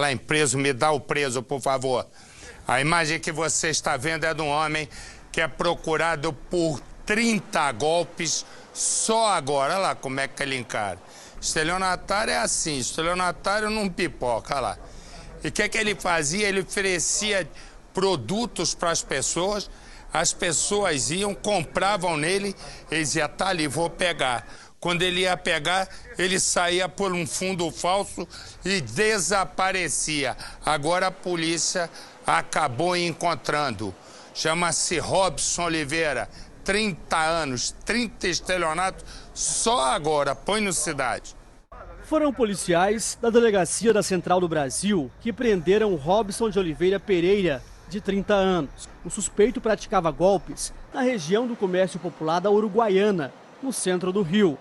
Lá em preso, me dá o preso, por favor. A imagem que você está vendo é de um homem que é procurado por 30 golpes só agora. Olha lá como é que ele encara. Estelionatário é assim, estelionatário não pipoca, olha lá. E o que ele fazia? Ele oferecia produtos para as pessoas iam, compravam nele, ele dizia, tá ali, vou pegar. Quando ele ia pegar, ele saía por um fundo falso e desaparecia. Agora a polícia acabou encontrando. Chama-se Robson Oliveira, 30 anos, 30 estelionatos, só agora, põe no Cidade. Foram policiais da Delegacia da Central do Brasil que prenderam Robson de Oliveira Pereira, de 30 anos. O suspeito praticava golpes na região do comércio popular da Uruguaiana, no centro do Rio.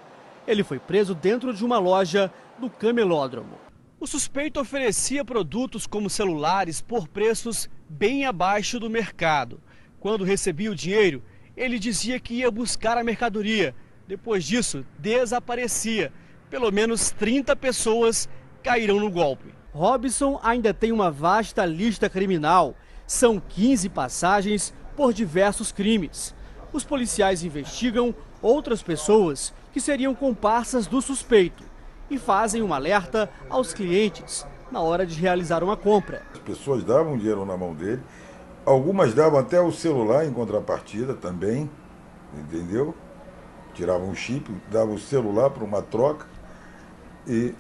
Ele foi preso dentro de uma loja do Camelódromo. O suspeito oferecia produtos como celulares por preços bem abaixo do mercado. Quando recebia o dinheiro, ele dizia que ia buscar a mercadoria. Depois disso, desaparecia. Pelo menos 30 pessoas caíram no golpe. Robson ainda tem uma vasta lista criminal. São 15 passagens por diversos crimes. Os policiais investigam outras pessoas que seriam comparsas do suspeito e fazem um alerta aos clientes na hora de realizar uma compra. As pessoas davam dinheiro na mão dele, algumas davam até o celular em contrapartida também, entendeu? Tiravam o chip, davam o celular para uma troca e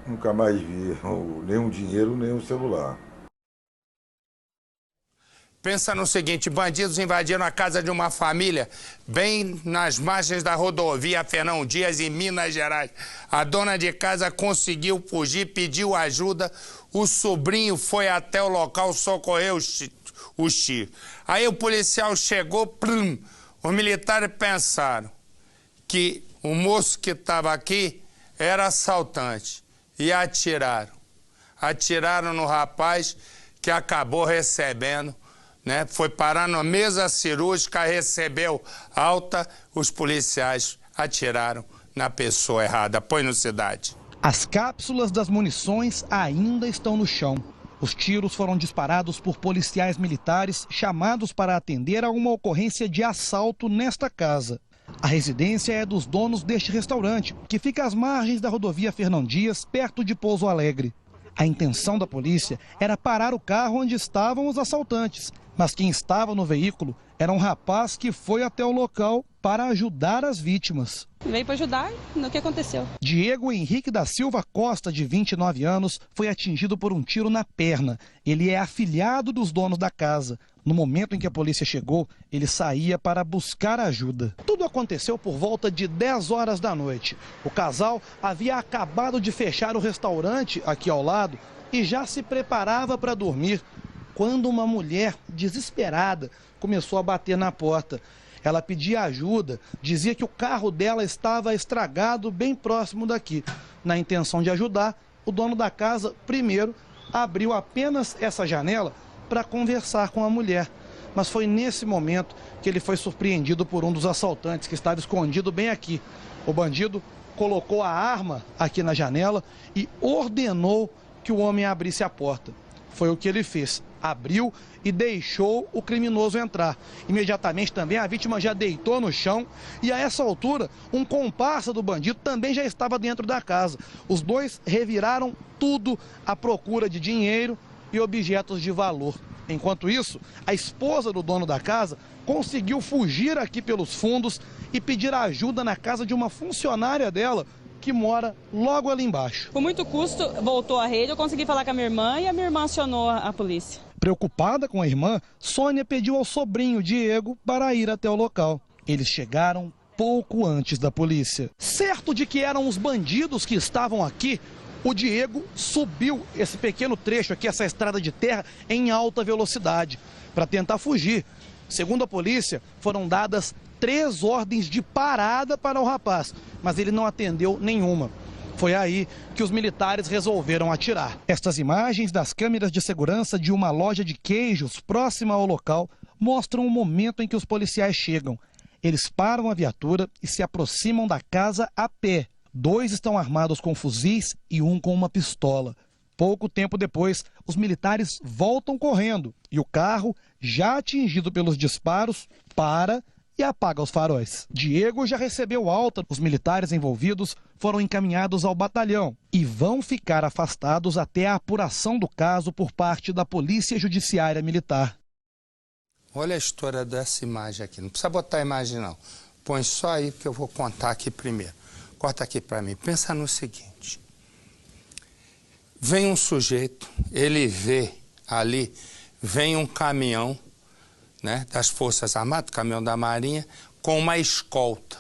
nunca mais viam nem o dinheiro nem o celular. Pensa no seguinte, bandidos invadiram a casa de uma família bem nas margens da rodovia Fernão Dias, em Minas Gerais. A dona de casa conseguiu fugir, pediu ajuda, o sobrinho foi até o local, socorreu os tiros. Aí o policial chegou, plum, os militares pensaram que o moço que estava aqui era assaltante e atiraram. Atiraram no rapaz que acabou recebendo, né? Foi parar na mesa cirúrgica, recebeu alta, os policiais atiraram na pessoa errada. Põe no Cidade. As cápsulas das munições ainda estão no chão. Os tiros foram disparados por policiais militares chamados para atender a uma ocorrência de assalto nesta casa. A residência é dos donos deste restaurante, que fica às margens da rodovia Fernão Dias, perto de Pouso Alegre. A intenção da polícia era parar o carro onde estavam os assaltantes, mas quem estava no veículo era um rapaz que foi até o local para ajudar as vítimas. Veio para ajudar no que aconteceu. Diego Henrique da Silva Costa, de 29 anos, foi atingido por um tiro na perna. Ele é afilhado dos donos da casa. No momento em que a polícia chegou, ele saía para buscar ajuda. Tudo aconteceu por volta de 10 horas da noite. O casal havia acabado de fechar o restaurante aqui ao lado e já se preparava para dormir, quando uma mulher desesperada começou a bater na porta. Ela pedia ajuda, dizia que o carro dela estava estragado bem próximo daqui. Na intenção de ajudar, o dono da casa primeiro abriu apenas essa janela para conversar com a mulher. Mas foi nesse momento que ele foi surpreendido por um dos assaltantes que estava escondido bem aqui. O bandido colocou a arma aqui na janela e ordenou que o homem abrisse a porta. Foi o que ele fez. Abriu e deixou o criminoso entrar. Imediatamente também a vítima já deitou no chão e a essa altura um comparsa do bandido também já estava dentro da casa. Os dois reviraram tudo à procura de dinheiro e objetos de valor. Enquanto isso, a esposa do dono da casa conseguiu fugir aqui pelos fundos e pedir ajuda na casa de uma funcionária dela que mora logo ali embaixo. Com muito custo, voltou à rede, eu consegui falar com a minha irmã e a minha irmã acionou a polícia. Preocupada com a irmã, Sônia pediu ao sobrinho Diego para ir até o local. Eles chegaram pouco antes da polícia. Certo de que eram os bandidos que estavam aqui, o Diego subiu esse pequeno trecho aqui, essa estrada de terra, em alta velocidade, para tentar fugir. Segundo a polícia, foram dadas 3 ordens de parada para o rapaz, mas ele não atendeu nenhuma. Foi aí que os militares resolveram atirar. Estas imagens das câmeras de segurança de uma loja de queijos próxima ao local mostram o momento em que os policiais chegam. Eles param a viatura e se aproximam da casa a pé. 2 estão armados com fuzis e um com uma pistola. Pouco tempo depois, os militares voltam correndo e o carro, já atingido pelos disparos, para e apaga os faróis. Diego já recebeu alta. Os militares envolvidos foram encaminhados ao batalhão e vão ficar afastados até a apuração do caso por parte da Polícia Judiciária Militar. Olha a história dessa imagem aqui. Não precisa botar a imagem, não. Põe só aí que eu vou contar aqui primeiro. Corta aqui para mim. Pensa no seguinte. Vem um sujeito, ele vê ali, vem um caminhão, né, das Forças Armadas, caminhão da Marinha, com uma escolta.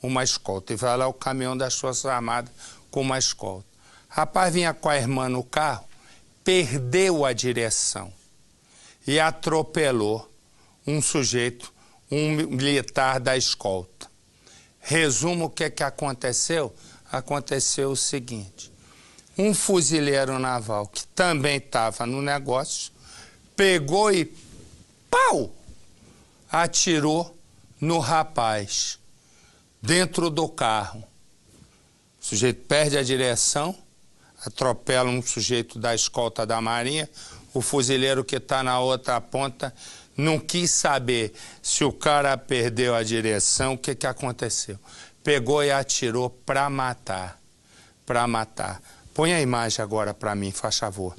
Uma escolta. E vai lá o caminhão das Forças Armadas com uma escolta. Rapaz vinha com a irmã no carro, perdeu a direção e atropelou um sujeito, um militar da escolta. Resumo o que aconteceu? Aconteceu o seguinte. Um fuzileiro naval, que também estava no negócio, pegou e, pau, atirou no rapaz, dentro do carro. O sujeito perde a direção, atropela um sujeito da escolta da Marinha, o fuzileiro que está na outra ponta não quis saber se o cara perdeu a direção, o que aconteceu? Pegou e atirou para matar, para matar. Põe a imagem agora para mim, faz favor.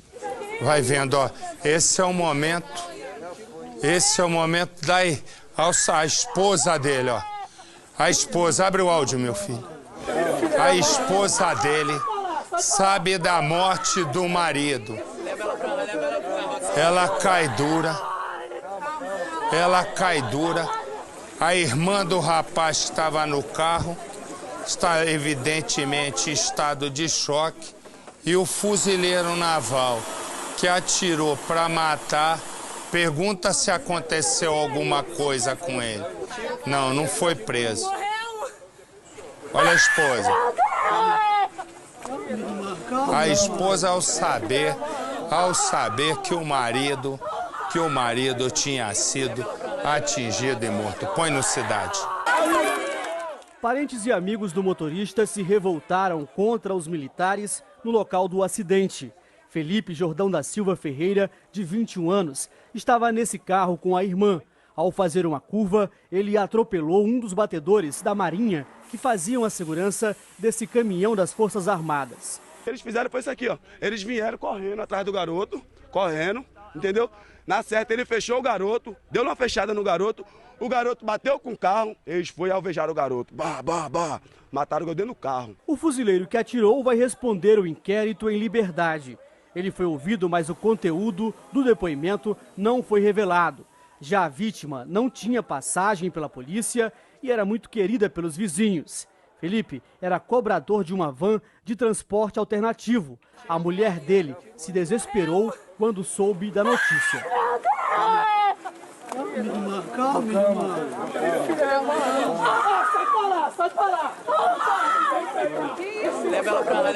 Vai vendo, ó. Esse é o momento da a esposa dele, ó. A esposa, abre o áudio, meu filho. A esposa dele sabe da morte do marido. Ela cai dura. A irmã do rapaz que estava no carro está evidentemente em estado de choque. E o fuzileiro naval que atirou para matar, pergunta se aconteceu alguma coisa com ele. Não, não foi preso. Olha a esposa. A esposa ao saber que o marido tinha sido atingido e morto. Põe no Cidade. Parentes e amigos do motorista se revoltaram contra os militares no local do acidente. Felipe Jordão da Silva Ferreira, de 21 anos, estava nesse carro com a irmã. Ao fazer uma curva, ele atropelou um dos batedores da Marinha que faziam a segurança desse caminhão das Forças Armadas. Eles fizeram foi isso aqui, ó. Eles vieram correndo atrás do garoto, correndo, entendeu? Na certa, ele fechou o garoto, deu uma fechada no garoto, o garoto bateu com o carro, eles foram alvejar o garoto. Mataram o garoto dentro do carro. O fuzileiro que atirou vai responder o inquérito em liberdade. Ele foi ouvido, mas o conteúdo do depoimento não foi revelado. Já a vítima não tinha passagem pela polícia e era muito querida pelos vizinhos. Felipe era cobrador de uma van de transporte alternativo. A mulher dele se desesperou quando soube da notícia. Calma, irmã. Sai pra lá. Leva ela pra lá,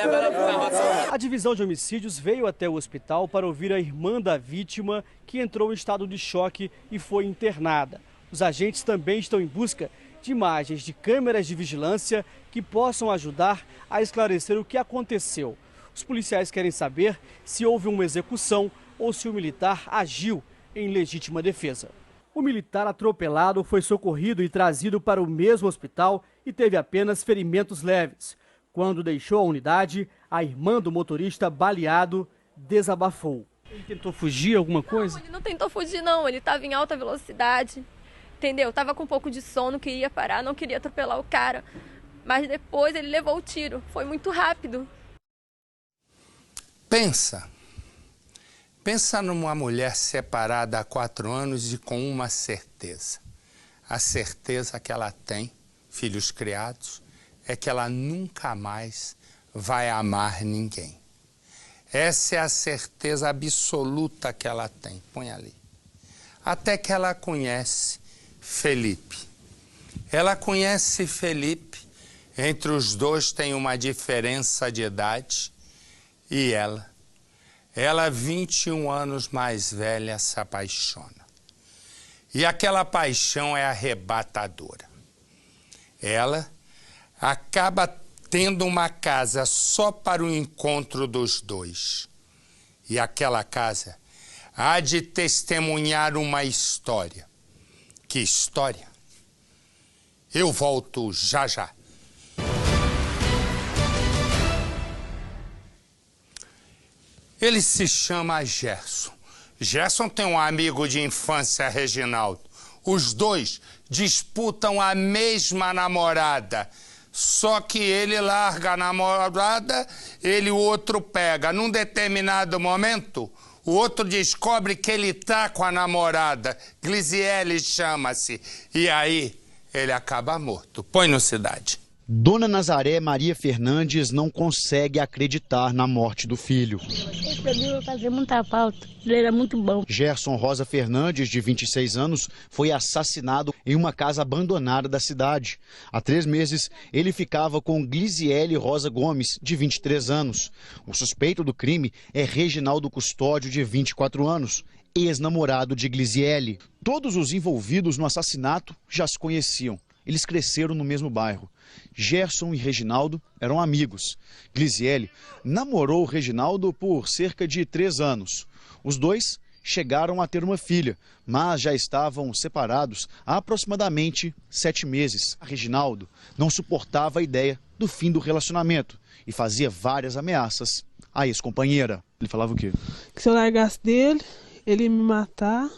A divisão de homicídios veio até o hospital para ouvir a irmã da vítima, que entrou em estado de choque e foi internada. Os agentes também estão em busca de imagens de câmeras de vigilância que possam ajudar a esclarecer o que aconteceu. Os policiais querem saber se houve uma execução ou se o militar agiu em legítima defesa. O militar atropelado foi socorrido e trazido para o mesmo hospital e teve apenas ferimentos leves. Quando deixou a unidade, a irmã do motorista baleado desabafou. Ele tentou fugir, alguma coisa? Não, ele não tentou fugir, não. Ele estava em alta velocidade, entendeu? Tava com um pouco de sono, queria parar, não queria atropelar o cara. Mas depois ele levou o tiro. Foi muito rápido. Pensa numa mulher separada há 4 anos e com uma certeza. A certeza que ela tem, filhos criados, é que ela nunca mais vai amar ninguém. Essa é a certeza absoluta que ela tem. Põe ali. Até que ela conhece Felipe. Ela conhece Felipe, entre os dois tem uma diferença de idade, e ela, 21 anos mais velha, se apaixona. E aquela paixão é arrebatadora. Ela acaba tendo uma casa só para o encontro dos dois. e aquela casa há de testemunhar uma história. Que história? Eu volto já já. Ele se chama Gerson. Gerson tem um amigo de infância, Reginaldo. Os dois disputam a mesma namorada. Só que ele larga a namorada, o outro pega. Num determinado momento, o outro descobre que ele tá com a namorada. Glisiele chama-se. E aí, ele acaba morto. Põe no Cidade. Dona Nazaré Maria Fernandes não consegue acreditar na morte do filho. Pra mim vai fazer muita falta, ele era muito bom. Gerson Rosa Fernandes, de 26 anos, foi assassinado em uma casa abandonada da cidade. Há 3 meses, ele ficava com Glisiele Rosa Gomes, de 23 anos. O suspeito do crime é Reginaldo Custódio, de 24 anos, ex-namorado de Glisiele. Todos os envolvidos no assassinato já se conheciam. Eles cresceram no mesmo bairro. Gerson e Reginaldo eram amigos. Glisiele namorou o Reginaldo por cerca de 3 anos. Os dois chegaram a ter uma filha, mas já estavam separados há aproximadamente 7 meses. Reginaldo não suportava a ideia do fim do relacionamento e fazia várias ameaças à ex-companheira. Ele falava o quê? Que se eu largasse dele, ele ia me matar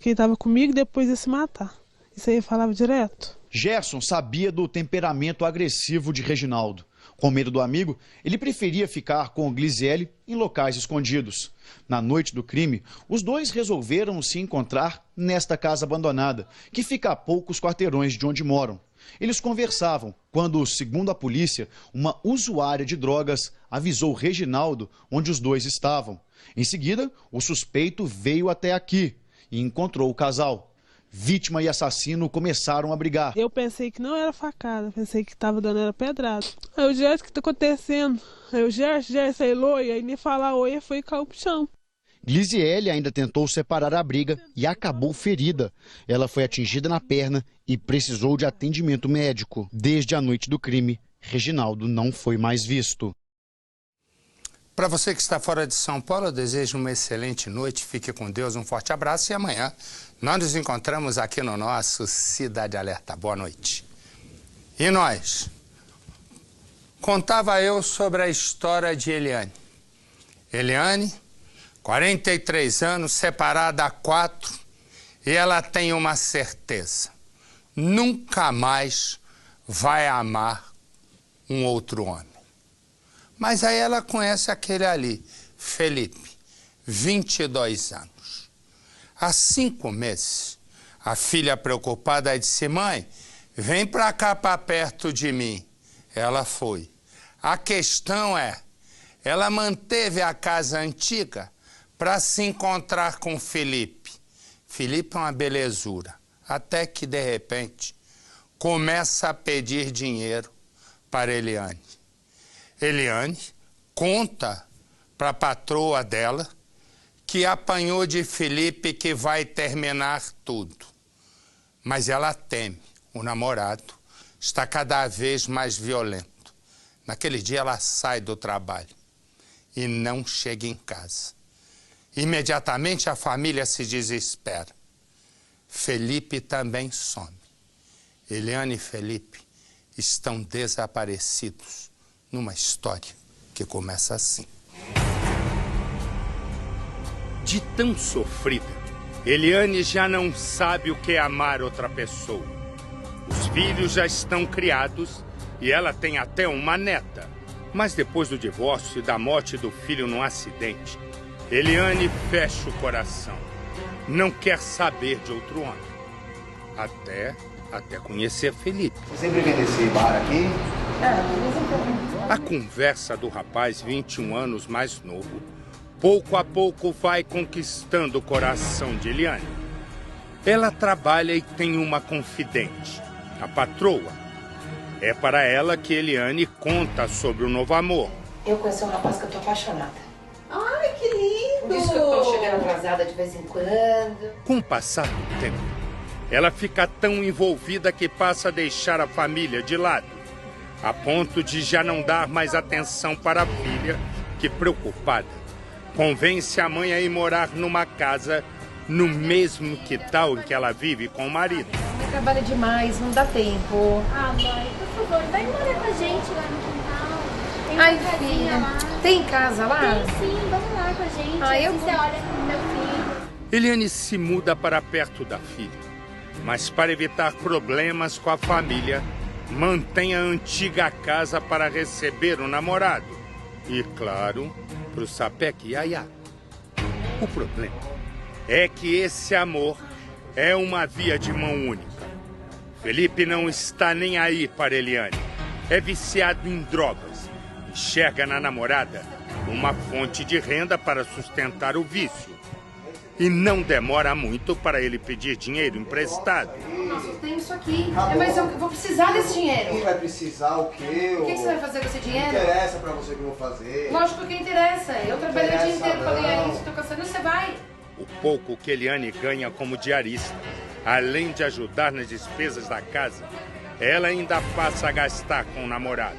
quem estava comigo e depois ia se matar. Isso aí ele falava direto. Gerson sabia do temperamento agressivo de Reginaldo. Com medo do amigo, ele preferia ficar com Glisiele em locais escondidos. Na noite do crime, os dois resolveram se encontrar nesta casa abandonada, que fica a poucos quarteirões de onde moram. Eles conversavam quando, segundo a polícia, uma usuária de drogas avisou Reginaldo onde os dois estavam. Em seguida, o suspeito veio até aqui e encontrou o casal. Vítima e assassino começaram a brigar. Eu pensei que não era facada, pensei que estava dando era pedrada. Aí o Gerson, o que está acontecendo? Aí o Gerson aí oi, aí nem falar oi e foi e caiu pro chão. Glisiele ainda tentou separar a briga e acabou ferida. Ela foi atingida na perna e precisou de atendimento médico. Desde a noite do crime, Reginaldo não foi mais visto. Para você que está fora de São Paulo, eu desejo uma excelente noite. Fique com Deus, um forte abraço e amanhã nós nos encontramos aqui no nosso Cidade Alerta. Boa noite. E nós? Contava eu sobre a história de Eliane. Eliane, 43 anos, separada há 4, e ela tem uma certeza. Nunca mais vai amar um outro homem. Mas aí ela conhece aquele ali, Felipe, 22 anos. Há 5 meses, a filha preocupada disse: mãe, vem pra cá, pra perto de mim. Ela foi. A questão é, ela manteve a casa antiga para se encontrar com Felipe. Felipe é uma belezura, até que de repente começa a pedir dinheiro para Eliane. Eliane conta para a patroa dela que apanhou de Felipe, que vai terminar tudo. Mas ela teme, o namorado está cada vez mais violento. Naquele dia ela sai do trabalho e não chega em casa. Imediatamente a família se desespera. Felipe também some. Eliane e Felipe estão desaparecidos numa história que começa assim. De tão sofrida, Eliane já não sabe o que é amar outra pessoa. Os filhos já estão criados e ela tem até uma neta. Mas depois do divórcio e da morte do filho num acidente, Eliane fecha o coração. Não quer saber de outro homem. Até conhecer Felipe. Você sempre vem nesse bar aqui? A conversa do rapaz, 21 anos mais novo, pouco a pouco vai conquistando o coração de Eliane. Ela trabalha e tem uma confidente, a patroa. É para ela que Eliane conta sobre o novo amor. Eu conheci um rapaz que eu tô apaixonada. Ai, que lindo! Por isso que eu tô chegando atrasada de vez em quando. Com o passar do tempo, ela fica tão envolvida que passa a deixar a família de lado, a ponto de já não dar mais atenção para a filha, que, preocupada, convence a mãe a ir morar numa casa no mesmo quintal em que ela vive com o marido. Mãe trabalha demais, não dá tempo. Ah, mãe, por favor, vai morar com a gente lá no quintal. Tem Ai, uma casinha filha, lá. tem casa lá? Tem sim, vamos lá com a gente. Ah, eu você olha pro meu filho. Eliane se muda para perto da filha, mas para evitar problemas com a família, mantém a antiga casa para receber o namorado. E, claro, pro Sapeque Yaya. O problema é que esse amor é uma via de mão única. Felipe não está nem aí para Eliane. É viciado em drogas. Enxerga na namorada uma fonte de renda para sustentar o vício. E não demora muito para ele pedir dinheiro emprestado. Nossa, eu tenho isso aqui. Mas eu vou precisar desse dinheiro. Quem vai precisar o quê? O que você vai fazer com esse dinheiro? Não interessa pra você o que eu vou fazer. Lógico que interessa. Eu trabalhei o dia inteiro pra ganhar não. isso. Tô cansando, você vai. O pouco que Eliane ganha como diarista, além de ajudar nas despesas da casa, ela ainda passa a gastar com o namorado.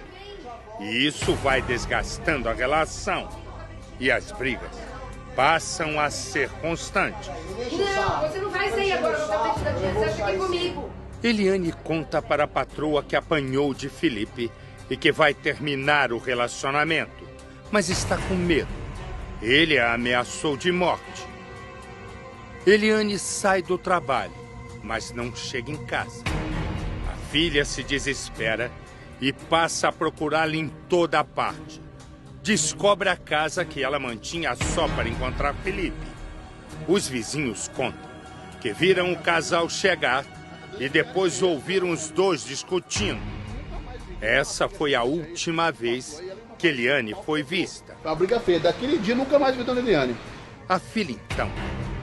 E isso vai desgastando a relação. E as brigas passam a ser constantes. Não, você não vai sair agora, eu vou te dar dinheiro, você fica aqui comigo. Eliane conta para a patroa que apanhou de Felipe e que vai terminar o relacionamento, mas está com medo. Ele a ameaçou de morte. Eliane sai do trabalho, mas não chega em casa. A filha se desespera e passa a procurá-la em toda parte. Descobre a casa que ela mantinha só para encontrar Felipe. Os vizinhos contam que viram o casal chegar e depois ouviram os dois discutindo. Essa foi a última vez que Eliane foi vista. A briga feia, daquele dia nunca mais vi Dona Eliane. A filha, então,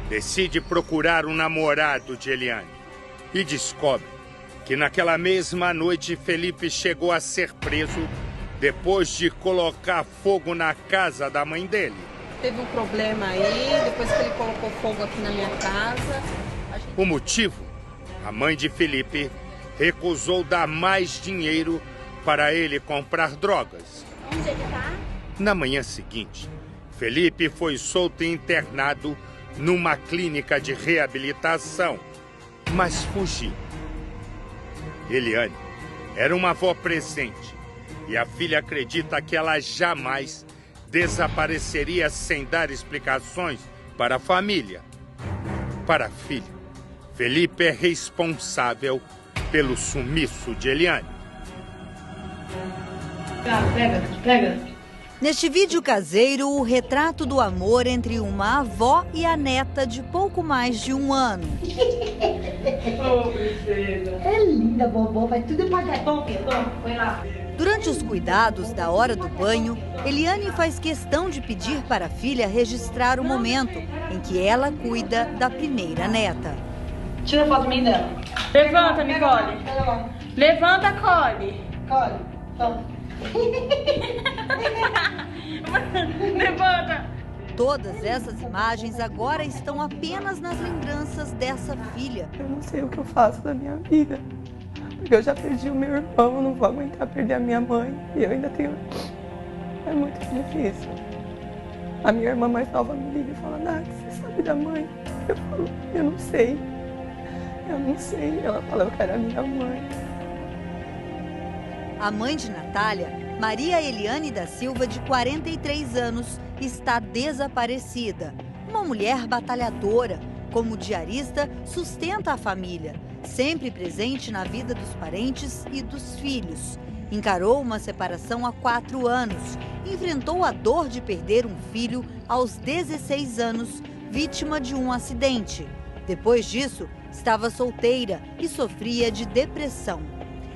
decide procurar o namorado de Eliane e descobre que naquela mesma noite Felipe chegou a ser preso depois de colocar fogo na casa da mãe dele. Teve um problema aí, depois que ele colocou fogo aqui na minha casa. O motivo? A mãe de Felipe recusou dar mais dinheiro para ele comprar drogas. Onde ele tá? Na manhã seguinte, Felipe foi solto e internado numa clínica de reabilitação, mas fugiu. Eliane era uma avó presente e a filha acredita que ela jamais desapareceria sem dar explicações para a família. Para a filha, Felipe é responsável pelo sumiço de Eliane. Pega. Neste vídeo caseiro, o retrato do amor entre uma avó e a neta de pouco mais de 1 ano. Oh, princesa. É linda, vovó. Vai tudo pagar. Bom, foi lá. Durante os cuidados da hora do banho, Eliane faz questão de pedir para a filha registrar o momento em que ela cuida da primeira neta. Tira a foto de mim dela. Levanta, Nicole. Levanta, Cole. Cole, toma. Levanta. Todas essas imagens agora estão apenas nas lembranças dessa filha. Eu não sei o que eu faço da minha vida. Porque eu já perdi o meu irmão, eu não vou aguentar perder a minha mãe. E eu ainda tenho... É muito difícil. A minha irmã mais nova me liga e fala, Nath, você sabe da mãe? Eu falo, eu não sei. Eu não sei. Ela fala, eu quero a minha mãe. A mãe de Natália, Maria Eliane da Silva, de 43 anos, está desaparecida. Uma mulher batalhadora, como diarista, sustenta a família, sempre presente na vida dos parentes e dos filhos. Encarou uma separação há 4 anos, enfrentou a dor de perder um filho aos 16 anos, vítima de um acidente. Depois disso, estava solteira e sofria de depressão.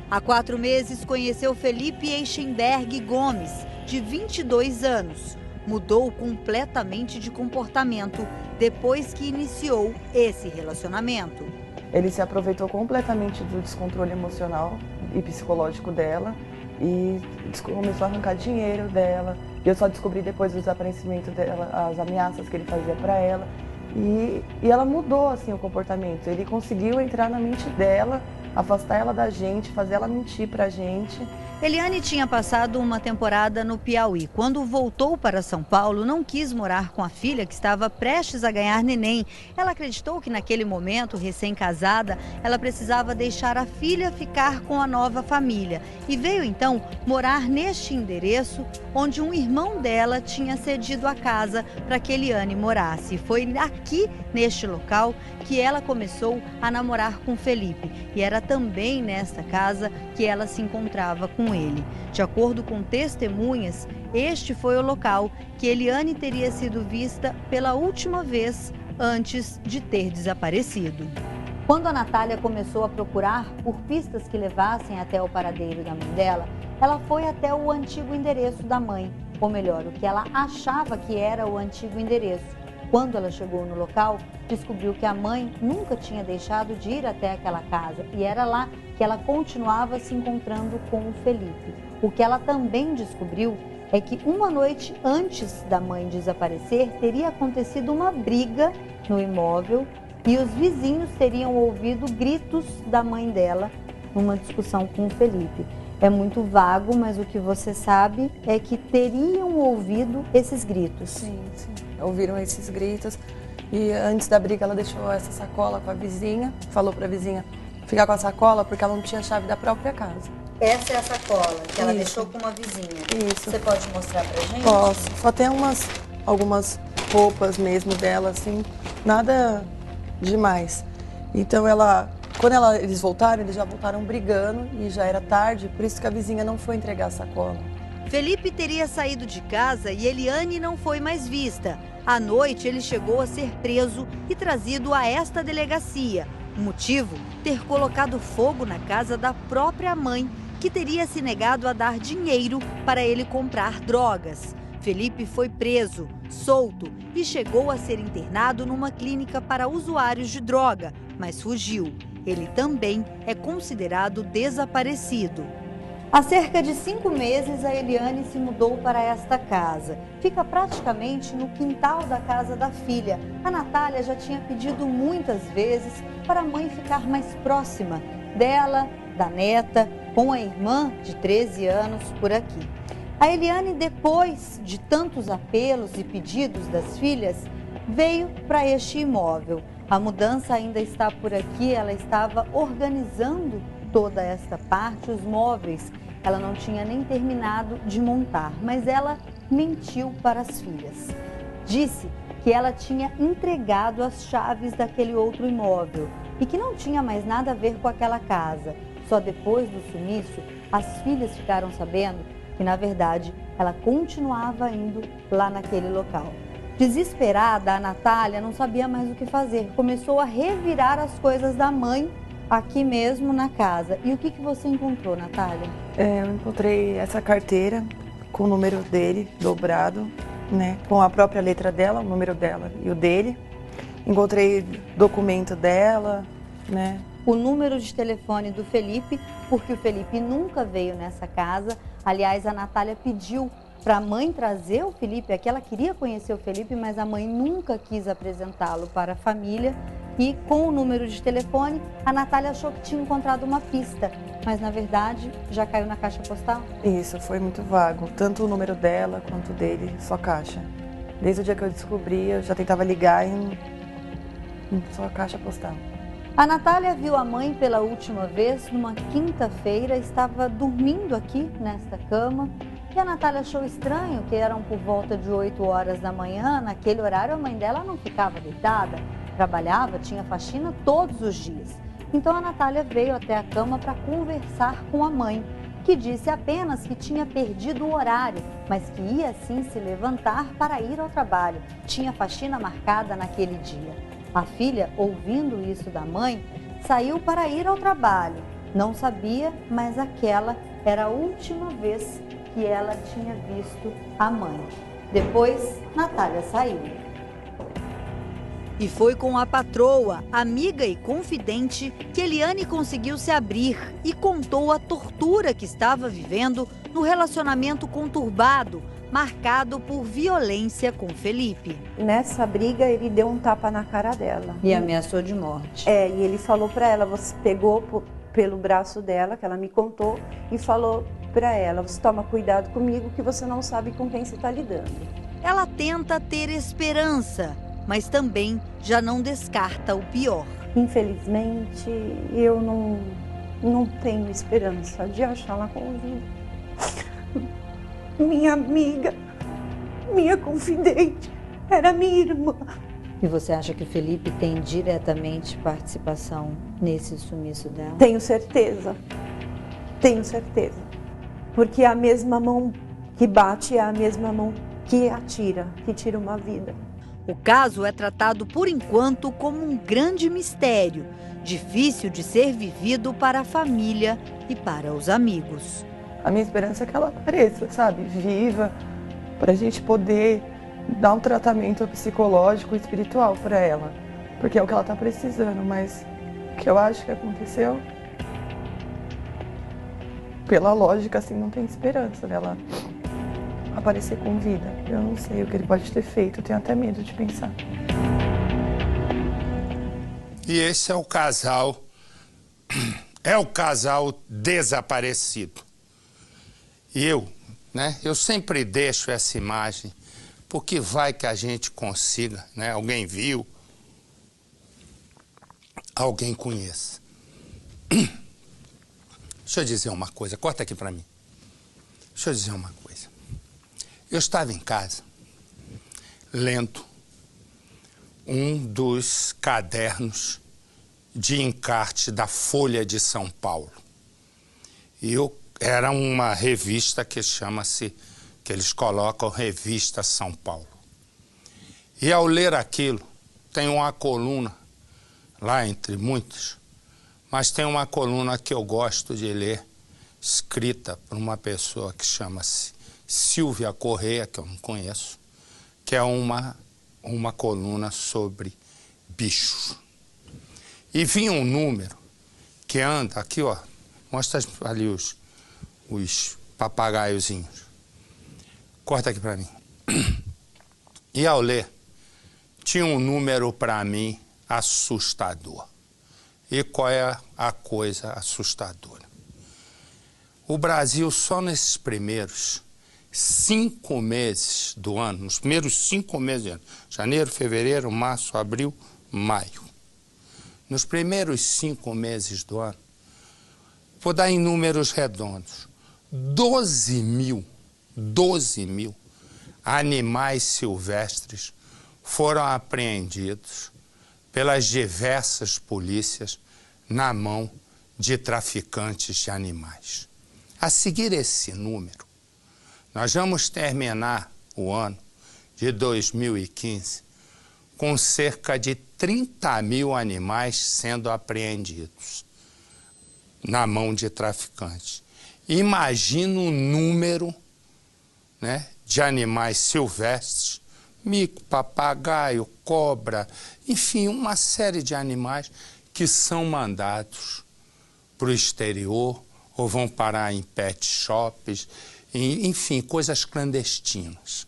Há 4 meses, conheceu Felipe Eichenberg Gomes, de 22 anos. Mudou completamente de comportamento depois que iniciou esse relacionamento. Ele se aproveitou completamente do descontrole emocional e psicológico dela e começou a arrancar dinheiro dela. Eu só descobri depois do desaparecimento dela, as ameaças que ele fazia para ela. E ela mudou assim o comportamento. Ele conseguiu entrar na mente dela, afastar ela da gente, fazer ela mentir pra gente. Eliane tinha passado uma temporada no Piauí. Quando voltou para São Paulo, não quis morar com a filha, que estava prestes a ganhar neném. Ela acreditou que naquele momento, recém-casada, ela precisava deixar a filha ficar com a nova família. E veio então morar neste endereço, onde um irmão dela tinha cedido a casa para que Eliane morasse. Foi aqui, neste local, que ela começou a namorar com Felipe. E era também nesta casa que ela se encontrava com ele. De acordo com testemunhas, este foi o local que Eliane teria sido vista pela última vez antes de ter desaparecido. Quando a Natália começou a procurar por pistas que levassem até o paradeiro da mãe dela, ela foi até o antigo endereço da mãe, ou melhor, o que ela achava que era o antigo endereço. Quando ela chegou no local, descobriu que a mãe nunca tinha deixado de ir até aquela casa e era lá que ela continuava se encontrando com o Felipe. O que ela também descobriu é que uma noite antes da mãe desaparecer, teria acontecido uma briga no imóvel e os vizinhos teriam ouvido gritos da mãe dela numa discussão com o Felipe. É muito vago, mas o que você sabe é que teriam ouvido esses gritos. Sim, sim. Ouviram esses gritos e antes da briga ela deixou essa sacola com a vizinha, falou para a vizinha ficar com a sacola porque ela não tinha chave da própria casa. Essa é a sacola que ela Isso. deixou com uma vizinha. Isso. Você pode mostrar pra gente? Posso. Só tem algumas roupas mesmo dela, assim, nada demais. Então quando eles voltaram, eles já voltaram brigando e já era tarde, por isso que a vizinha não foi entregar a sacola. Felipe teria saído de casa e Eliane não foi mais vista. À noite, ele chegou a ser preso e trazido a esta delegacia. O motivo? Ter colocado fogo na casa da própria mãe, que teria se negado a dar dinheiro para ele comprar drogas. Felipe foi preso, solto e chegou a ser internado numa clínica para usuários de droga, mas fugiu. Ele também é considerado desaparecido. Há cerca de 5 meses, a Eliane se mudou para esta casa. Fica praticamente no quintal da casa da filha. A Natália já tinha pedido muitas vezes para a mãe ficar mais próxima dela, da neta, com a irmã de 13 anos por aqui. A Eliane, depois de tantos apelos e pedidos das filhas, veio para este imóvel. A mudança ainda está por aqui, ela estava organizando toda esta parte, os móveis. Ela não tinha nem terminado de montar, mas ela mentiu para as filhas. Disse que ela tinha entregado as chaves daquele outro imóvel e que não tinha mais nada a ver com aquela casa. Só depois do sumiço, as filhas ficaram sabendo que, na verdade, ela continuava indo lá naquele local. Desesperada, a Natália não sabia mais o que fazer. Começou a revirar as coisas da mãe aqui mesmo na casa. E o que você encontrou, Natália? Eu encontrei essa carteira com o número dele dobrado, né, com a própria letra dela, o número dela e o dele. Encontrei documento dela, né? O número de telefone do Felipe, porque o Felipe nunca veio nessa casa. Aliás, a Natália pediu para a mãe trazer o Felipe aqui. Ela queria conhecer o Felipe, mas a mãe nunca quis apresentá-lo para a família. E com o número de telefone, a Natália achou que tinha encontrado uma pista, mas na verdade já caiu na caixa postal? Isso, foi muito vago. Tanto o número dela quanto o dele, só caixa. Desde o dia que eu descobri, eu já tentava ligar em só caixa postal. A Natália viu a mãe pela última vez numa quinta-feira, estava dormindo aqui nesta cama. E a Natália achou estranho que eram por volta de 8 horas da manhã. Naquele horário a mãe dela não ficava deitada, trabalhava, tinha faxina todos os dias. Então a Natália veio até a cama para conversar com a mãe, que disse apenas que tinha perdido o horário, mas que ia sim se levantar para ir ao trabalho. Tinha faxina marcada naquele dia. A filha, ouvindo isso da mãe, saiu para ir ao trabalho. Não sabia, mas aquela era a última vez que ela tinha visto a mãe. Depois, Natália saiu. E foi com a patroa, amiga e confidente, que Eliane conseguiu se abrir e contou a tortura que estava vivendo no relacionamento conturbado, marcado por violência com Felipe. Nessa briga, ele deu um tapa na cara dela. E ameaçou de morte. E ele falou para ela, você pegou pelo braço dela, que ela me contou, e falou para ela: você toma cuidado comigo que você não sabe com quem você está lidando. Ela tenta ter esperança, mas também já não descarta o pior. Infelizmente, eu não tenho esperança de achá-la com vida. Minha amiga, minha confidente, era minha irmã. E você acha que o Felipe tem diretamente participação nesse sumiço dela? Tenho certeza. Tenho certeza. Porque a mesma mão que bate é a mesma mão que atira, que tira uma vida. O caso é tratado por enquanto como um grande mistério, difícil de ser vivido para a família e para os amigos. A minha esperança é que ela apareça, sabe, viva, para a gente poder dar um tratamento psicológico e espiritual para ela, porque é o que ela está precisando, mas o que eu acho que aconteceu, pela lógica, assim, não tem esperança dela aparecer com vida. Eu não sei o que ele pode ter feito, eu tenho até medo de pensar. E esse é o casal desaparecido. E eu sempre deixo essa imagem, porque vai que a gente consiga, né? Alguém viu, alguém conhece. Deixa eu dizer uma coisa, corta aqui para mim. Deixa eu dizer uma coisa. Eu estava em casa, lendo um dos cadernos de encarte da Folha de São Paulo. E era uma revista que chama-se, que eles colocam Revista São Paulo. E ao ler aquilo, tem uma coluna, lá entre muitas, mas tem uma coluna que eu gosto de ler, escrita por uma pessoa que chama-se Silvia Correia, que eu não conheço, que é uma coluna sobre bichos. E vinha um número que anda, aqui ó, mostra ali os papagaiozinhos. Corta aqui para mim. E ao ler, tinha um número para mim assustador. E qual é a coisa assustadora? O Brasil, só nesses primeiros 5 meses do ano, nos primeiros 5 meses do ano, janeiro, fevereiro, março, abril, maio. Nos primeiros 5 meses do ano, vou dar em números redondos, 12 mil animais silvestres foram apreendidos pelas diversas polícias na mão de traficantes de animais. A seguir esse número, nós vamos terminar o ano de 2015 com cerca de 30 mil animais sendo apreendidos na mão de traficantes. Imagina o número, né, de animais silvestres, mico, papagaio, cobra, enfim, uma série de animais que são mandados para o exterior ou vão parar em pet shops, enfim, coisas clandestinas.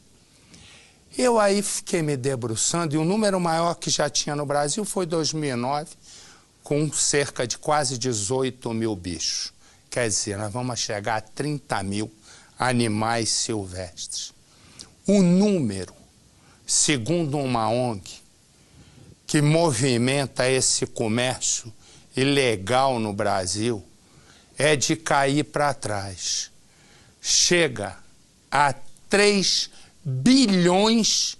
Eu aí fiquei me debruçando, e o número maior que já tinha no Brasil foi 2009, com cerca de quase 18 mil bichos. Quer dizer, nós vamos chegar a 30 mil animais silvestres. O número, segundo uma ONG, que movimenta esse comércio ilegal no Brasil, é de cair para trás. Chega a 3 bilhões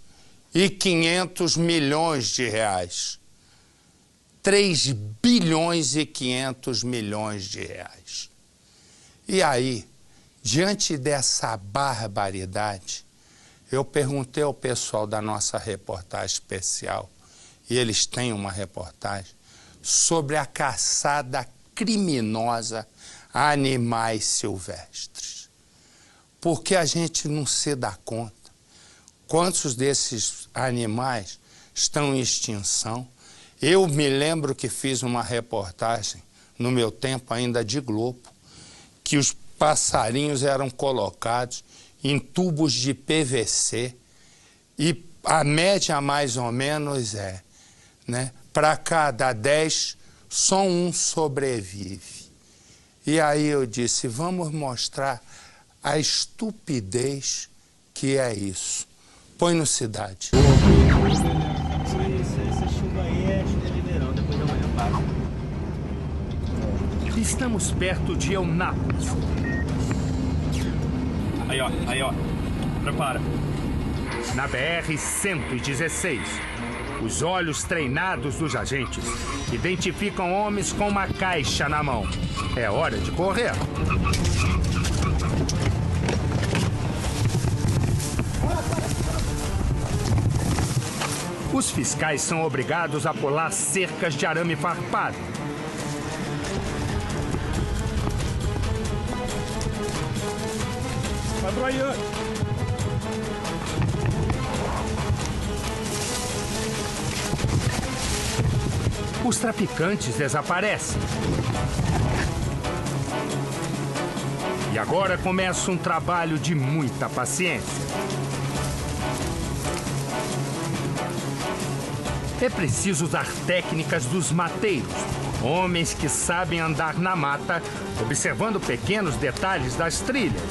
e 500 milhões de reais. 3 bilhões e 500 milhões de reais. E aí, diante dessa barbaridade, eu perguntei ao pessoal da nossa reportagem especial, e eles têm uma reportagem, sobre a caçada criminosa a animais silvestres. Porque a gente não se dá conta quantos desses animais estão em extinção. Eu me lembro que fiz uma reportagem, no meu tempo ainda de Globo, que os passarinhos eram colocados em tubos de PVC e a média mais ou menos é, né, para cada 10, só um sobrevive. E aí eu disse, vamos mostrar a estupidez que é isso. Põe no Cidade. Essa chuva aí é chuva de verão, depois da manhã passa. Estamos perto de Eunápolis. Aí, ó. Prepara. Na BR-116, os olhos treinados dos agentes identificam homens com uma caixa na mão. É hora de correr. Os fiscais são obrigados a pular cercas de arame farpado. Vai pro aí. Os traficantes desaparecem. E agora começa um trabalho de muita paciência. É preciso usar técnicas dos mateiros, homens que sabem andar na mata, observando pequenos detalhes das trilhas.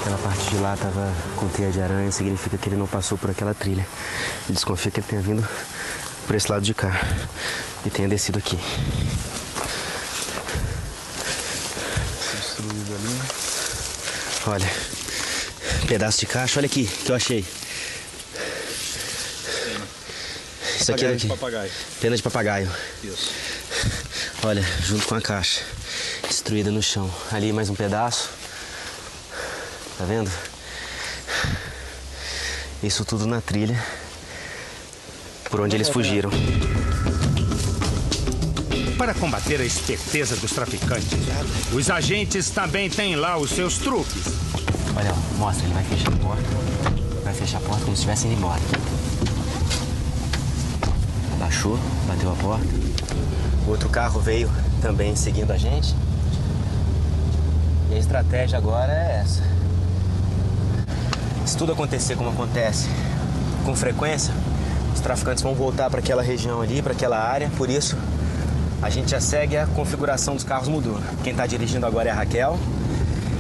Aquela parte de lá estava com teia de aranha, significa que ele não passou por aquela trilha. Eu desconfio que ele tenha vindo por esse lado de cá e tenha descido aqui. Destruído ali. Olha, pedaço de caixa, olha aqui, que eu achei. Isso aqui é daqui. Pena de papagaio. Isso. Olha, junto com a caixa, destruída no chão. Ali mais um pedaço. Tá vendo? Isso tudo na trilha por onde eles fugiram. Para combater a esperteza dos traficantes, os agentes também têm lá os seus truques. Olha, ó, mostra, ele vai fechar a porta. Vai fechar a porta como se estivesse indo embora. Baixou, bateu a porta. O outro carro veio também seguindo a gente. E a estratégia agora é essa. Se tudo acontecer como acontece com frequência, os traficantes vão voltar para aquela região ali, para aquela área. Por isso, a gente já segue, a configuração dos carros mudou. Quem está dirigindo agora é a Raquel.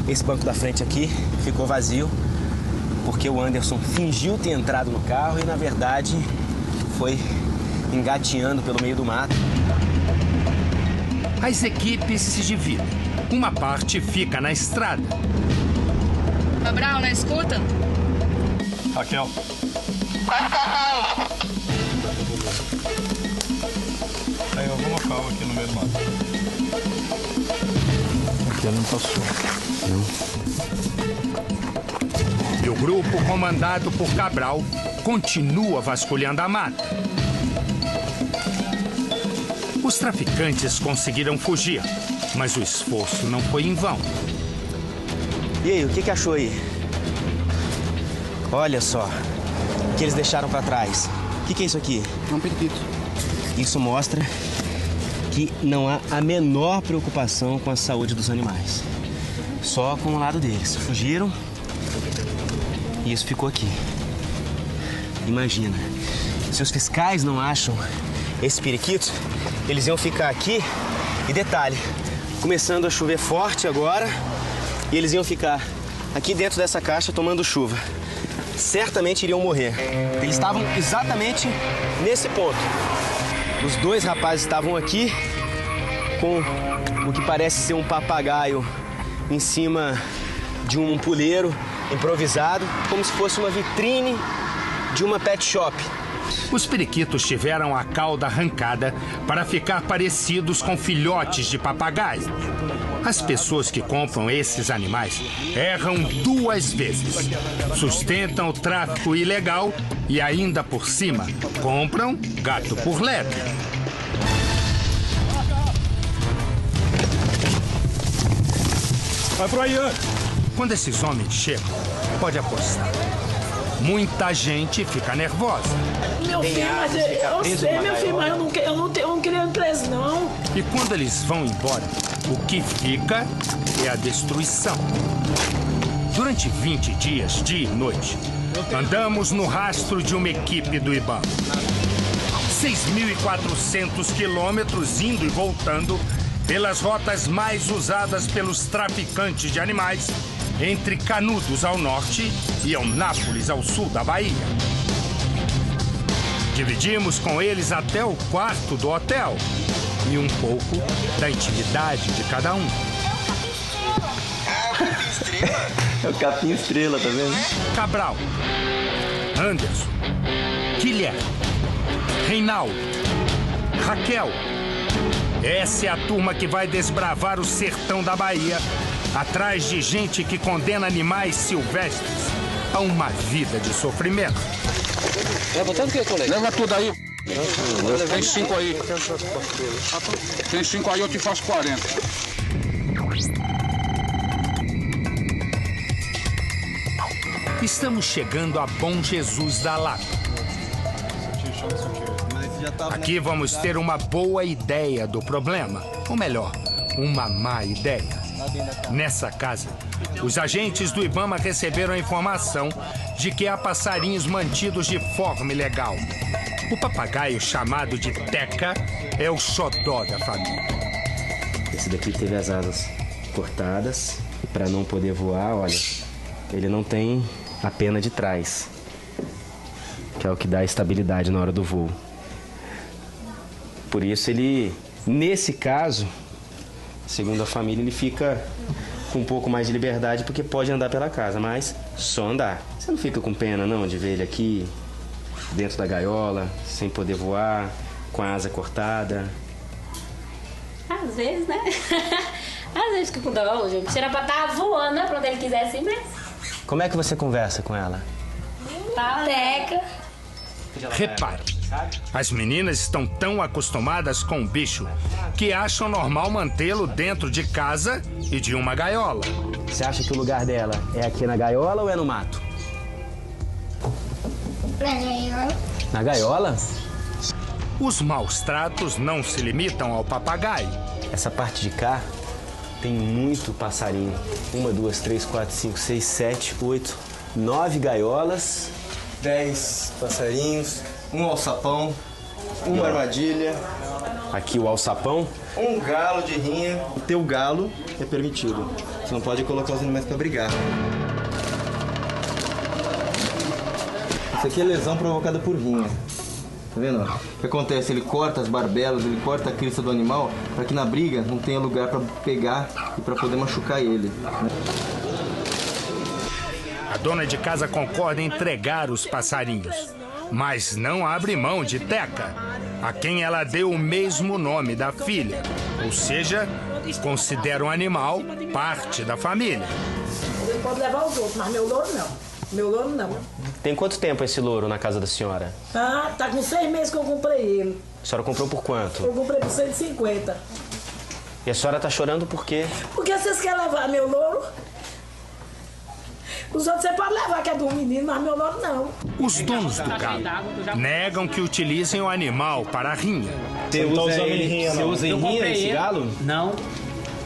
Esse banco da frente aqui ficou vazio porque o Anderson fingiu ter entrado no carro e, na verdade, foi engateando pelo meio do mato. As equipes se dividem. Uma parte fica na estrada. Cabral, na escuta? Raquel. Aí alguma calma aqui no meio do mato. Aqui não passou. E o grupo, comandado por Cabral, continua vasculhando a mata. Os traficantes conseguiram fugir, mas o esforço não foi em vão. E aí, o que achou aí? Olha só o que eles deixaram para trás. O que é isso aqui? É um periquito. Isso mostra que não há a menor preocupação com a saúde dos animais. Só com o lado deles. Fugiram e isso ficou aqui. Imagina, se os fiscais não acham esse periquito, eles iam ficar aqui. E detalhe, começando a chover forte agora, e eles iam ficar aqui dentro dessa caixa tomando chuva. Certamente iriam morrer. Eles estavam exatamente nesse ponto. Os dois rapazes estavam aqui com o que parece ser um papagaio em cima de um puleiro improvisado, como se fosse uma vitrine de uma pet shop. Os periquitos tiveram a cauda arrancada para ficar parecidos com filhotes de papagaio. As pessoas que compram esses animais erram 2 vezes. Sustentam o tráfico ilegal e ainda por cima compram gato por lebre. Vai pro aí. Quando esses homens chegam, pode apostar. Muita gente fica nervosa. Meu filho, mas eu sei, meu filho, mas eu não queria preso, não. E quando eles vão embora, o que fica é a destruição. Durante 20 dias, dia e noite, andamos no rastro de uma equipe do IBAMA. 6.400 quilômetros indo e voltando pelas rotas mais usadas pelos traficantes de animais, entre Canudos ao norte e Eunápolis ao sul da Bahia. Dividimos com eles até o quarto do hotel e um pouco da intimidade de cada um. É o Capim Estrela, tá vendo? Cabral, Anderson, Guilherme, Reinaldo, Raquel. Essa é a turma que vai desbravar o sertão da Bahia, atrás de gente que condena animais silvestres a uma vida de sofrimento. Leva tanto que, colega? Leva tudo aí. Tem 5 aí. Tem 5 aí, eu te faço 40. Estamos chegando a Bom Jesus da Lapa. Aqui vamos ter uma boa ideia do problema, ou melhor, uma má ideia. Nessa casa, os agentes do Ibama receberam a informação de que há passarinhos mantidos de forma ilegal. O papagaio chamado de Teca é o xodó da família. Esse daqui teve as asas cortadas e para não poder voar, olha, ele não tem a pena de trás, que é o que dá estabilidade na hora do voo. Por isso ele, nesse caso, segundo a família, ele fica com um pouco mais de liberdade porque pode andar pela casa, mas só andar. Você não fica com pena não de ver ele aqui dentro da gaiola, sem poder voar, com a asa cortada? Às vezes, né? Às vezes fica com dó, gente. Era pra estar voando, né? Pra onde ele quisesse ir mesmo. Como é que você conversa com ela? Teca. Repare, as meninas estão tão acostumadas com o bicho que acham normal mantê-lo dentro de casa e de uma gaiola. Você acha que o lugar dela é aqui na gaiola ou é no mato? Na gaiola. Na gaiola? Os maus tratos não se limitam ao papagaio. Essa parte de cá tem muito passarinho. 1, 2, 3, 4, 5, 6, 7, 8, 9 gaiolas. 10 passarinhos, um alçapão, uma armadilha. Aqui o alçapão. Um galo de rinha. O teu galo é permitido. Você não pode colocar os animais para brigar. Isso aqui é lesão provocada por rinha. Tá vendo? O que acontece? Ele corta as barbelas, ele corta a crista do animal para que na briga não tenha lugar para pegar e para poder machucar ele. A dona de casa concorda em entregar os passarinhos, mas não abre mão de Teca, a quem ela deu o mesmo nome da filha. Ou seja, considera o animal parte da família. Ele pode levar os outros, mas meu louro não. Meu louro não. Tem quanto tempo esse louro na casa da senhora? Ah, tá com 6 meses que eu comprei ele. A senhora comprou por quanto? Eu comprei por 150. E a senhora tá chorando por quê? Porque vocês querem levar meu louro? Os outros você pode levar, que é do menino, mas meu louro não. Os donos do galo negam que utilizem o animal para a rinha. Você usa em rinha esse galo? Não.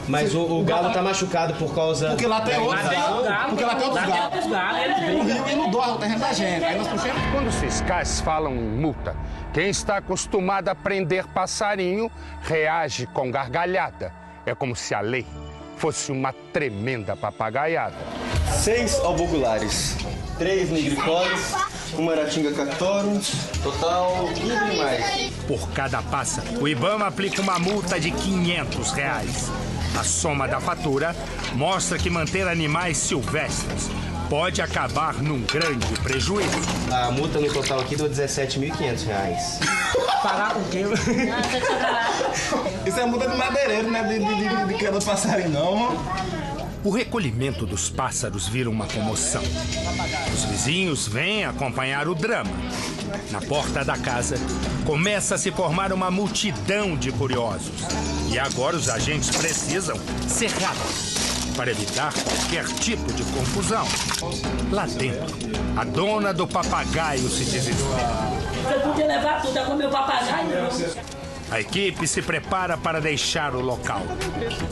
Mas o galo tá machucado por causa... Porque lá tem outros galos. Porque lá tem outros galos. O rio e não dorme no terreno da gente. Aí nós puxamos... Quando os fiscais falam em multa, quem está acostumado a prender passarinho reage com gargalhada. É como se a lei fosse uma tremenda papagaiada. 6 albugulares, 3 nigricoles, uma aratinga cactorum, total 15 animais. Por cada pássaro, o Ibama aplica uma multa de R$500. A soma da fatura mostra que manter animais silvestres pode acabar num grande prejuízo. A multa no total aqui deu R$17.500. Pagar com quê? Isso é multa de madeireiro, não é de criador de passarinho, não. O recolhimento dos pássaros vira uma comoção. Os vizinhos vêm acompanhar o drama. Na porta da casa, começa a se formar uma multidão de curiosos. E agora os agentes precisam ser rápidos para evitar qualquer tipo de confusão. Lá dentro, a dona do papagaio se desespera. Eu podia levar tudo, é com meu papagaio. A equipe se prepara para deixar o local.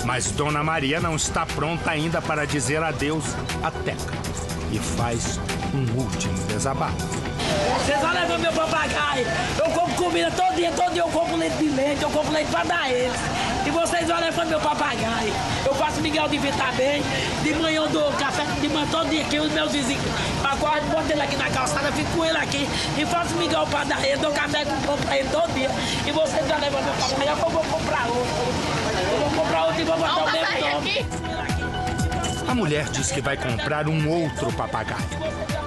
Mas Dona Maria não está pronta ainda para dizer adeus a Teca. E faz um último desabafo. Vocês vão levar meu papagaio. Eu compro comida todo dia eu compro leite de leite, eu compro leite pra dar eles. E vocês vão levar meu papagaio. Eu faço Miguel de Vitamem, de manhã eu dou café de manhã todo dia aqui, os meus vizinhos acordam, boto ele aqui na calçada, fico com ele aqui e faço Miguel pra dar ele, dou café pra ele todo dia. E vocês vão levar meu papagaio, eu vou comprar outro. Eu vou comprar outro e vou botar o mesmo nome. A mulher diz que vai comprar um outro papagaio.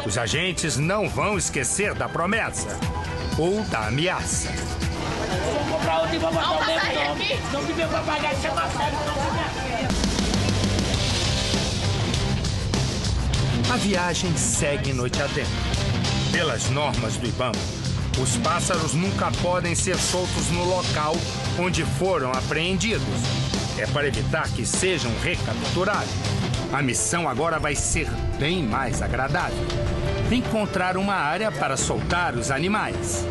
Os agentes não vão esquecer da promessa ou da ameaça. Eu vou comprar outro e vou botar o mesmo nome. Não que meu papagaio chama sério, não que minha filha. A viagem segue noite adentro. Pelas normas do IBAMA, os pássaros nunca podem ser soltos no local onde foram apreendidos. É para evitar que sejam recapturados. A missão agora vai ser bem mais agradável. Encontrar uma área para soltar os animais.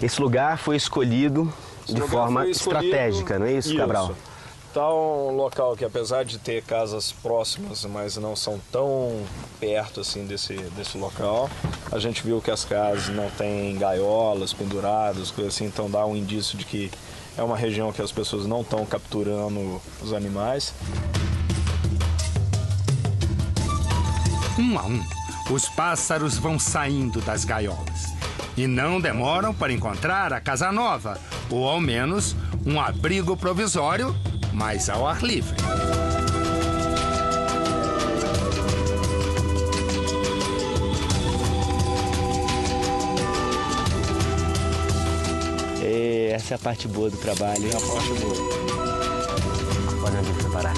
Esse lugar foi escolhido de forma estratégica, não é isso, Cabral? Tá um local que, apesar de ter casas próximas, mas não são tão perto assim desse local. A gente viu que as casas não têm gaiolas penduradas, coisas assim, então dá um indício de que é uma região que as pessoas não estão capturando os animais. Um a um, os pássaros vão saindo das gaiolas. E não demoram para encontrar a casa nova, ou ao menos um abrigo provisório, mas ao ar livre. Essa é a parte boa do trabalho. É a parte boa. Olha onde foi parar.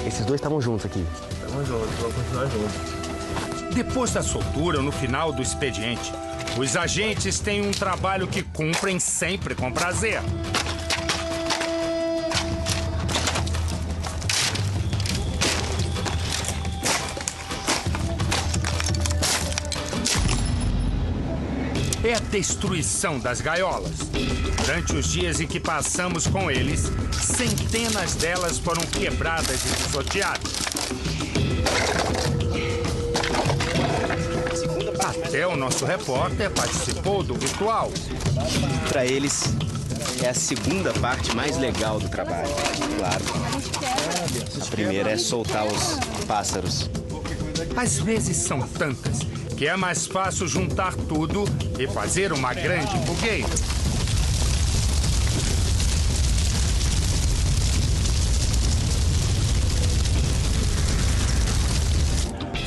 Esses dois estavam juntos aqui. Estamos juntos, vamos continuar juntos. Depois da soltura, no final do expediente, os agentes têm um trabalho que cumprem sempre com prazer. É a destruição das gaiolas. Durante os dias em que passamos com eles, centenas delas foram quebradas e pisoteadas. Até o nosso repórter participou do ritual. Para eles, é a segunda parte mais legal do trabalho, claro. A primeira é soltar os pássaros. Às vezes são tantas que é mais fácil juntar tudo e fazer uma grande fogueira.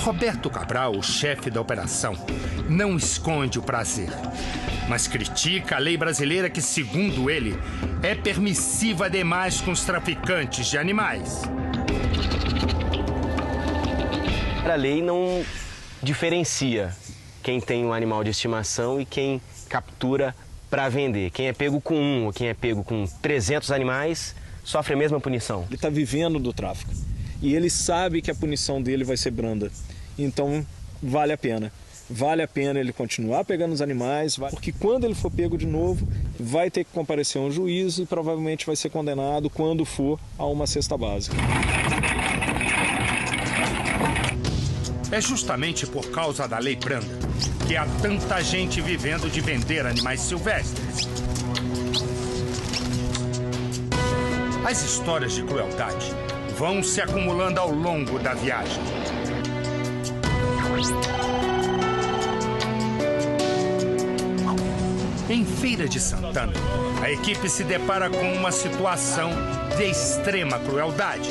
Roberto Cabral, o chefe da operação, não esconde o prazer, mas critica a lei brasileira que, segundo ele, é permissiva demais com os traficantes de animais. A lei não diferencia quem tem um animal de estimação e quem captura para vender. Quem é pego com um ou quem é pego com 300 animais sofre a mesma punição. Ele está vivendo do tráfico e ele sabe que a punição dele vai ser branda. Então vale a pena. Vale a pena ele continuar pegando os animais, porque quando ele for pego de novo, vai ter que comparecer a um juízo e provavelmente vai ser condenado quando for a uma cesta básica. É justamente por causa da lei branda que há tanta gente vivendo de vender animais silvestres. As histórias de crueldade vão se acumulando ao longo da viagem. Em Feira de Santana, a equipe se depara com uma situação de extrema crueldade.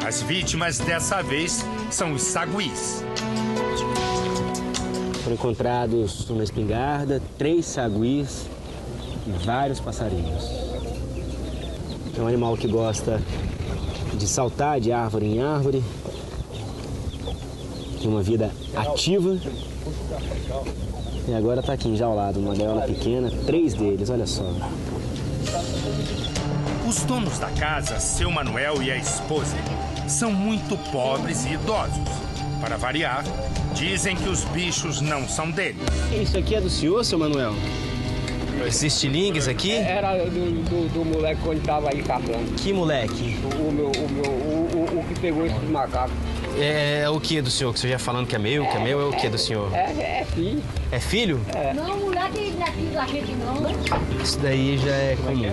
As vítimas dessa vez são os saguis. Foram encontrados uma espingarda, 3 saguis e vários passarinhos. É um animal que gosta de saltar de árvore em árvore, tem uma vida ativa. E agora está aqui enjaulado, uma gaiola pequena, 3 deles, olha só. Os donos da casa, seu Manuel e a esposa, são muito pobres e idosos. Para variar, dizem que os bichos não são deles. Isso aqui é do senhor, seu Manuel? Esses estilingues aqui? Era do moleque quando tava aí caçando. Que moleque? O que pegou esses macacos. É o que do senhor? Que você já falando que é meu é o que do senhor? É filho. É filho? É. Não, moleque não é filho da gente, não. Isso daí já é comum.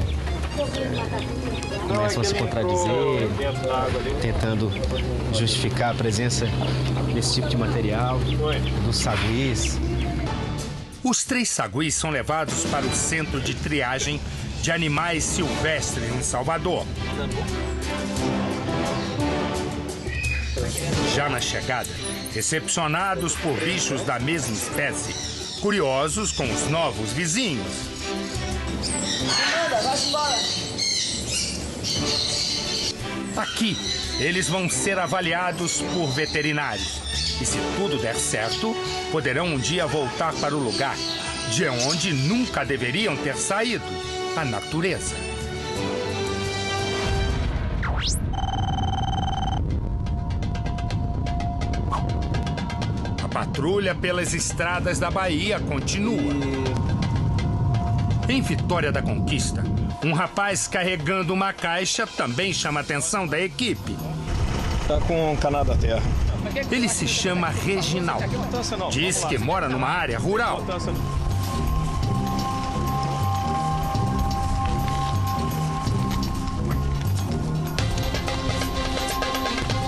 Começam a se contradizer, tentando justificar a presença desse tipo de material, dos saguis. Os 3 saguis são levados para o centro de triagem de animais silvestres em Salvador. Já na chegada, recepcionados por bichos da mesma espécie, curiosos com os novos vizinhos. Aqui, eles vão ser avaliados por veterinários. E se tudo der certo, poderão um dia voltar para o lugar de onde nunca deveriam ter saído, a natureza. A patrulha pelas estradas da Bahia continua. Em Vitória da Conquista, um rapaz carregando uma caixa também chama a atenção da equipe. Tá com Canadá Terra. Ele se chama Reginaldo. Diz que mora numa área rural.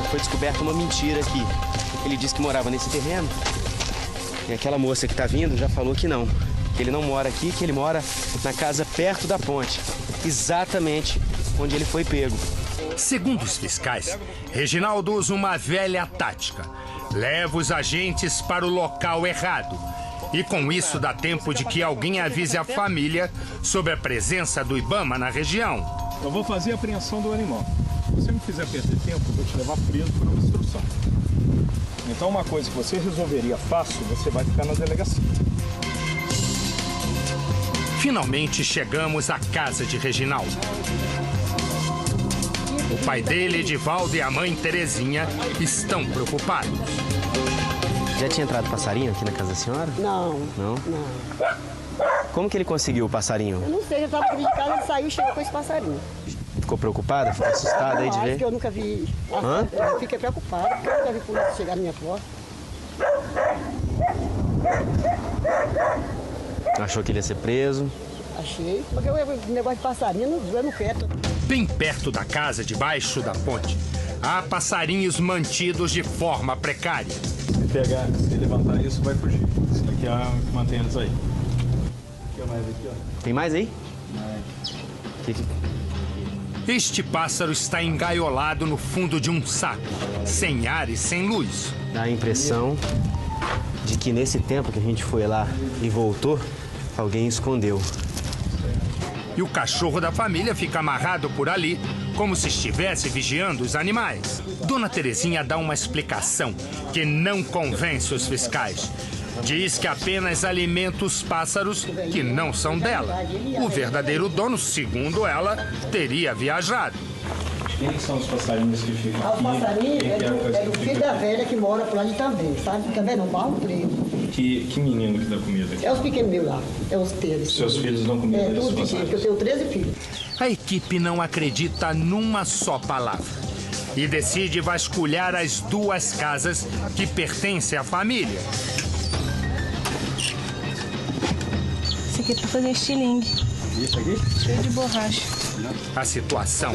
Foi descoberta uma mentira aqui. Ele disse que morava nesse terreno. E aquela moça que tá vindo já falou que não. Que ele não mora aqui, que ele mora na casa perto da ponte. Exatamente onde ele foi pego. Segundo os fiscais, Reginaldo usa uma velha tática. Leva os agentes para o local errado. E com isso dá tempo de que alguém avise a família sobre a presença do Ibama na região. Eu vou fazer a apreensão do animal. Se você me fizer perder tempo, eu vou te levar preso por obstrução. Então uma coisa que você resolveria fácil, você vai ficar na delegacia. Finalmente chegamos à casa de Reginaldo. O pai dele, Edivaldo, e a mãe, Terezinha, estão preocupados. Já tinha entrado passarinho aqui na casa da senhora? Não. Não? Não. Como que ele conseguiu o passarinho? Eu não sei, eu estava por de casa, ele saiu e chegou com esse passarinho. Ficou preocupada? Ficou assustada aí de ver? Porque eu nunca vi. Hã? Eu fiquei preocupada, porque eu nunca vi polícia chegar na minha porta. Achou que ele ia ser preso? Achei, porque o negócio de passarinho eu não quero. Bem perto da casa, debaixo da ponte, há passarinhos mantidos de forma precária. Se levantar isso, vai fugir. Isso daqui é o que mantém eles aí. Tem mais aí? Este pássaro está engaiolado no fundo de um saco, sem ar e sem luz. Dá a impressão de que nesse tempo que a gente foi lá e voltou, alguém escondeu. E o cachorro da família fica amarrado por ali, como se estivesse vigiando os animais. Dona Terezinha dá uma explicação que não convence os fiscais. Diz que apenas alimenta os pássaros que não são dela. O verdadeiro dono, segundo ela, teria viajado. Quem são os passarinhos que ficam aqui? Os passarinhos é do filho da velha que mora por lá de também, sabe? Também não barro preto. Que menino que dá comida aqui? É os pequenos meus lá, é os teus. Seus filhos dão comida desses tudo pequeno, porque eu tenho 13 filhos. A equipe não acredita numa só palavra e decide vasculhar as 2 casas que pertencem à família. Isso aqui é pra fazer estilingue. Isso aqui? Cheio de borracha. A situação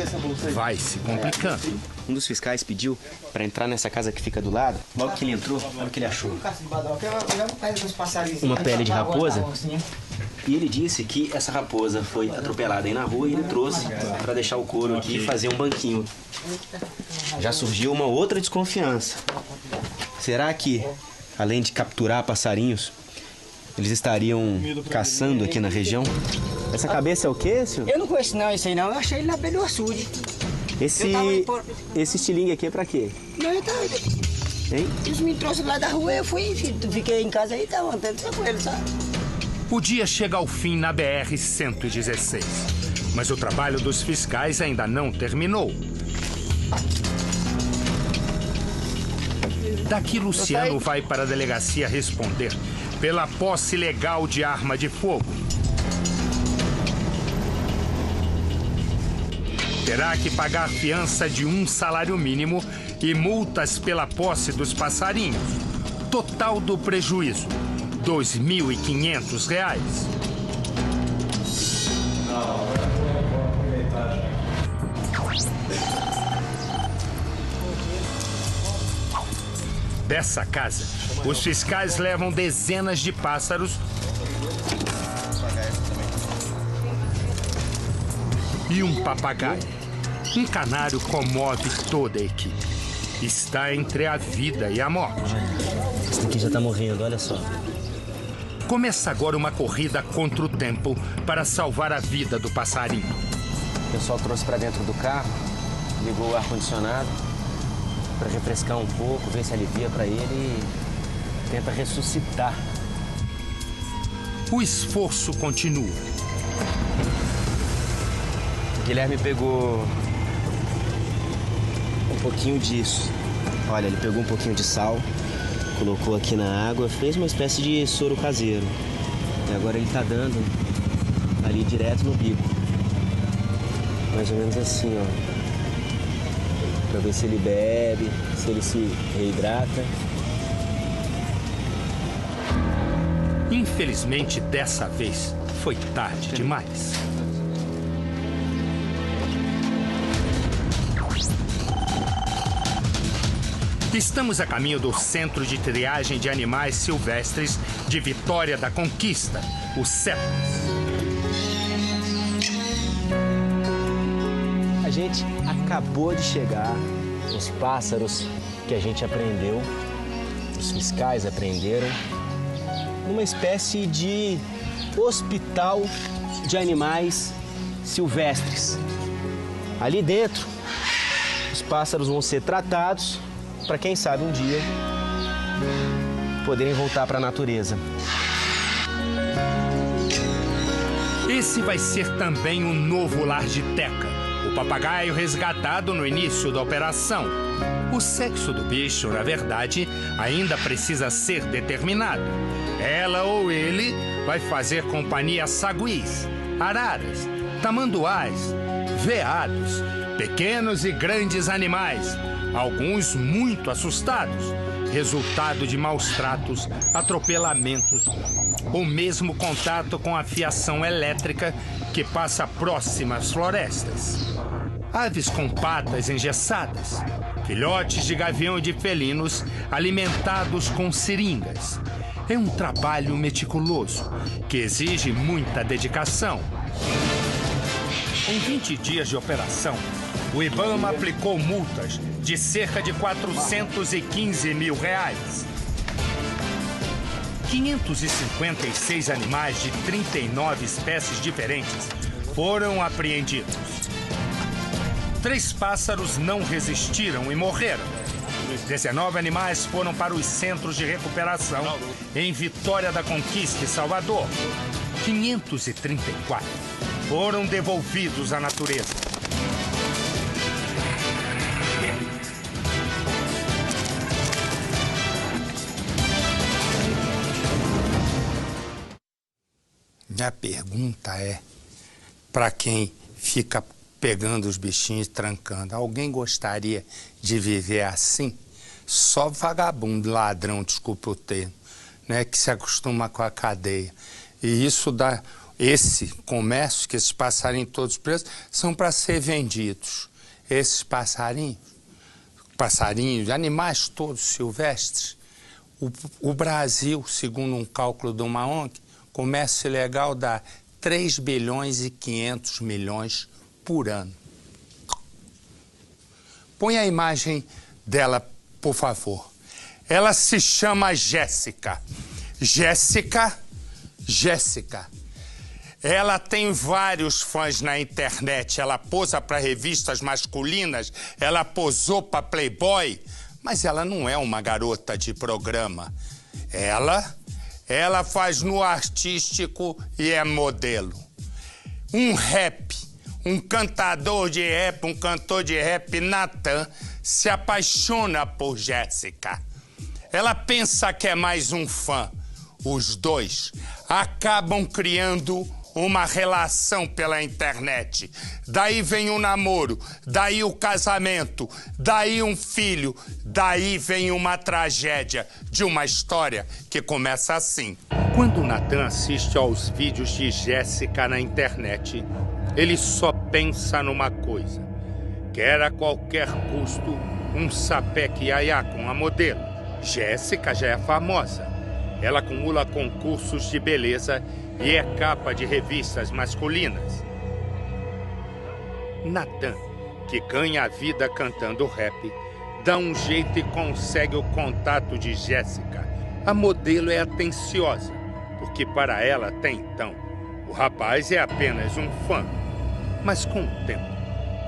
vai se complicando. Um dos fiscais pediu para entrar nessa casa que fica do lado. Logo que ele entrou, olha o que ele achou. Uma pele de raposa. E ele disse que essa raposa foi atropelada aí na rua e ele trouxe para deixar o couro aqui e fazer um banquinho. Já surgiu uma outra desconfiança. Será que, além de capturar passarinhos, eles estariam caçando aqui na região? Essa cabeça é o quê, senhor? Eu não conheço não isso aí não, eu achei ele na beira do açude. Esse estilingue aqui é pra quê? Não, eu tava... Hein? Eles me trouxeram lá da rua, eu fui, fiquei em casa aí e tava andando com eles, sabe? O dia chega ao fim na BR-116, mas o trabalho dos fiscais ainda não terminou. Daqui, Luciano vai para a delegacia responder pela posse ilegal de arma de fogo. terá que pagar fiança de 1 salário mínimo e multas pela posse dos passarinhos. Total do prejuízo, R$ 2.500. Dessa casa, os fiscais levam dezenas de pássaros e um papagaio. Um canário comove toda a equipe. Está entre a vida e a morte. Esse daqui já tá morrendo, olha só. Começa agora uma corrida contra o tempo para salvar a vida do passarinho. O pessoal trouxe para dentro do carro, ligou o ar-condicionado para refrescar um pouco, ver se alivia para ele e tenta ressuscitar. O esforço continua. O Guilherme pegou um pouquinho disso. Olha, ele pegou um pouquinho de sal, colocou aqui na água, fez uma espécie de soro caseiro. E agora ele tá dando ali direto no bico. Mais ou menos assim, ó. Pra ver se ele bebe, se ele se reidrata. Infelizmente, dessa vez, foi tarde demais. Estamos a caminho do Centro de Triagem de Animais Silvestres de Vitória da Conquista, o CEPAS. A gente acabou de chegar, os pássaros que a gente aprendeu, os fiscais aprenderam, numa espécie de hospital de animais silvestres. Ali dentro, os pássaros vão ser tratados para, quem sabe, um dia poderem voltar para a natureza. Esse vai ser também o novo lar de Teca, o papagaio resgatado no início da operação. O sexo do bicho, na verdade, ainda precisa ser determinado. Ela ou ele vai fazer companhia a saguis, araras, tamanduás, veados, pequenos e grandes animais, alguns muito assustados, resultado de maus tratos, atropelamentos ou mesmo contato com a fiação elétrica que passa próxima às florestas. Aves com patas engessadas, filhotes de gavião e de felinos alimentados com seringas. É um trabalho meticuloso que exige muita dedicação. Em 20 dias de operação, o IBAMA aplicou multas de cerca de R$415 mil. 556 animais de 39 espécies diferentes foram apreendidos. 3 pássaros não resistiram e morreram. 19 animais foram para os centros de recuperação em Vitória da Conquista e Salvador. 534 foram devolvidos à natureza. Minha pergunta é, para quem fica pegando os bichinhos e trancando, alguém gostaria de viver assim? Só vagabundo, ladrão, desculpa o termo, né, que se acostuma com a cadeia. E isso dá, esse comércio, que esses passarinhos todos presos, são para ser vendidos. Esses passarinhos, animais todos silvestres, o Brasil, segundo um cálculo de uma ONG, comércio ilegal dá 3 bilhões e 500 milhões por ano. Põe a imagem dela, por favor. Ela se chama Jéssica. Jéssica. Ela tem vários fãs na internet. Ela posa para revistas masculinas, ela posou para Playboy, mas ela não é uma garota de programa. Ela faz no artístico e é modelo. Um cantor de rap, Natan, se apaixona por Jéssica. Ela pensa que é mais um fã. Os dois acabam criando uma relação pela internet. Daí vem o namoro, daí o casamento, daí um filho, daí vem uma tragédia de uma história que começa assim. Quando Natan assiste aos vídeos de Jéssica na internet, ele só pensa numa coisa: quer a qualquer custo um sapeque iaiá com a modelo. Jéssica já é famosa. Ela acumula concursos de beleza e é capa de revistas masculinas. Natan, que ganha a vida cantando rap, dá um jeito e consegue o contato de Jéssica. A modelo é atenciosa, porque para ela até então, o rapaz é apenas um fã. Mas com o tempo,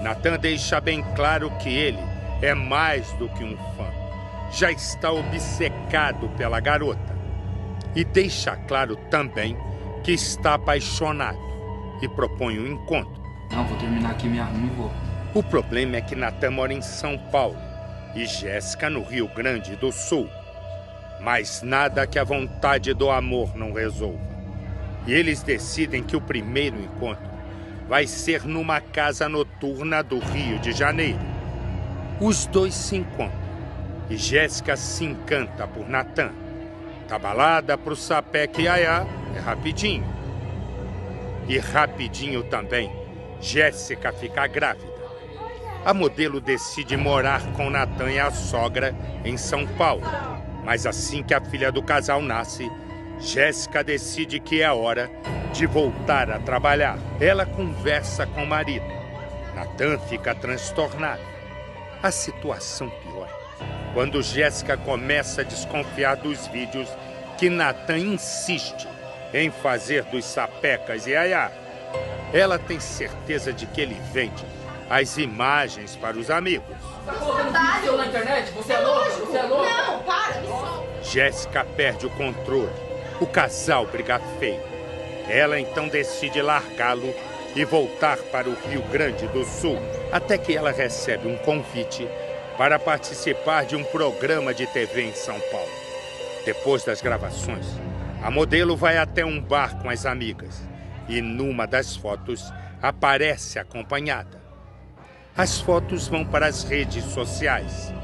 Natan deixa bem claro que ele é mais do que um fã. Já está obcecado pela garota. E deixa claro também que está apaixonado e propõe um encontro. Não, vou terminar aqui, me arrumo e vou. O problema é que Natan mora em São Paulo e Jéssica no Rio Grande do Sul. Mas nada que a vontade do amor não resolva. E eles decidem que o primeiro encontro vai ser numa casa noturna do Rio de Janeiro. Os dois se encontram e Jéssica se encanta por Natan. Da balada pro sapeque iaiá é rapidinho. E rapidinho também, Jéssica fica grávida. A modelo decide morar com Natan e a sogra em São Paulo. Mas assim que a filha do casal nasce, Jéssica decide que é hora de voltar a trabalhar. Ela conversa com o marido. Natan fica transtornado. A situação piora quando Jéssica começa a desconfiar dos vídeos que Natan insiste em fazer dos sapecas e iaiá. Ela tem certeza de que ele vende as imagens para os amigos. Tá colocando vídeo seu na internet? Você é louca? Você é louca? Não, para, me solta. Jéssica perde o controle. O casal briga feio. Ela então decide largá-lo e voltar para o Rio Grande do Sul, até que ela recebe um convite para participar de um programa de TV em São Paulo. Depois das gravações, a modelo vai até um bar com as amigas e numa das fotos aparece acompanhada. As fotos vão para as redes sociais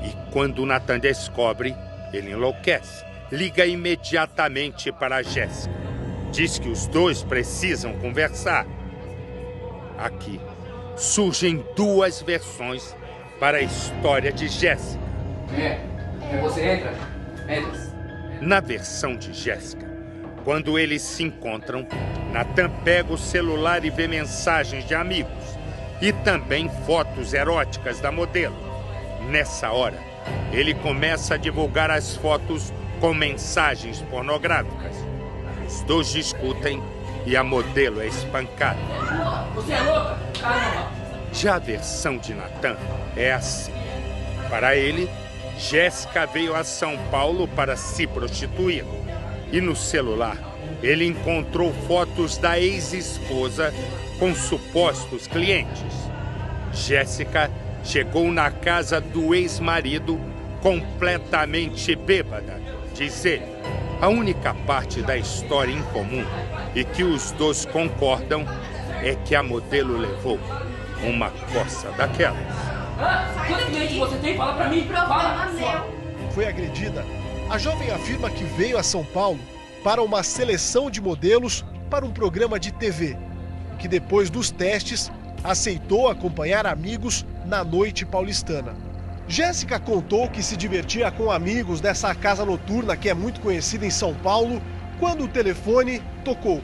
e quando Natan descobre, ele enlouquece. Liga imediatamente para a Jéssica. Diz que os dois precisam conversar. Aqui surgem duas versões para a história de Jéssica. Você entra? Entra. Na versão de Jéssica, quando eles se encontram, Natan pega o celular e vê mensagens de amigos e também fotos eróticas da modelo. Nessa hora, ele começa a divulgar as fotos com mensagens pornográficas. Os dois discutem e a modelo é espancada. Você é louca? Caramba! Já a versão de Natan é assim. Para ele, Jéssica veio a São Paulo para se prostituir. E no celular, ele encontrou fotos da ex-esposa com supostos clientes. Jéssica chegou na casa do ex-marido completamente bêbada, diz ele. A única parte da história em comum e que os dois concordam é que a modelo levou uma coça daquelas. Quantos clientes você tem? Fala pra mim. Fala. Foi agredida. A jovem afirma que veio a São Paulo para uma seleção de modelos para um programa de TV, que depois dos testes aceitou acompanhar amigos na noite paulistana. Jéssica contou que se divertia com amigos dessa casa noturna que é muito conhecida em São Paulo, quando o telefone tocou.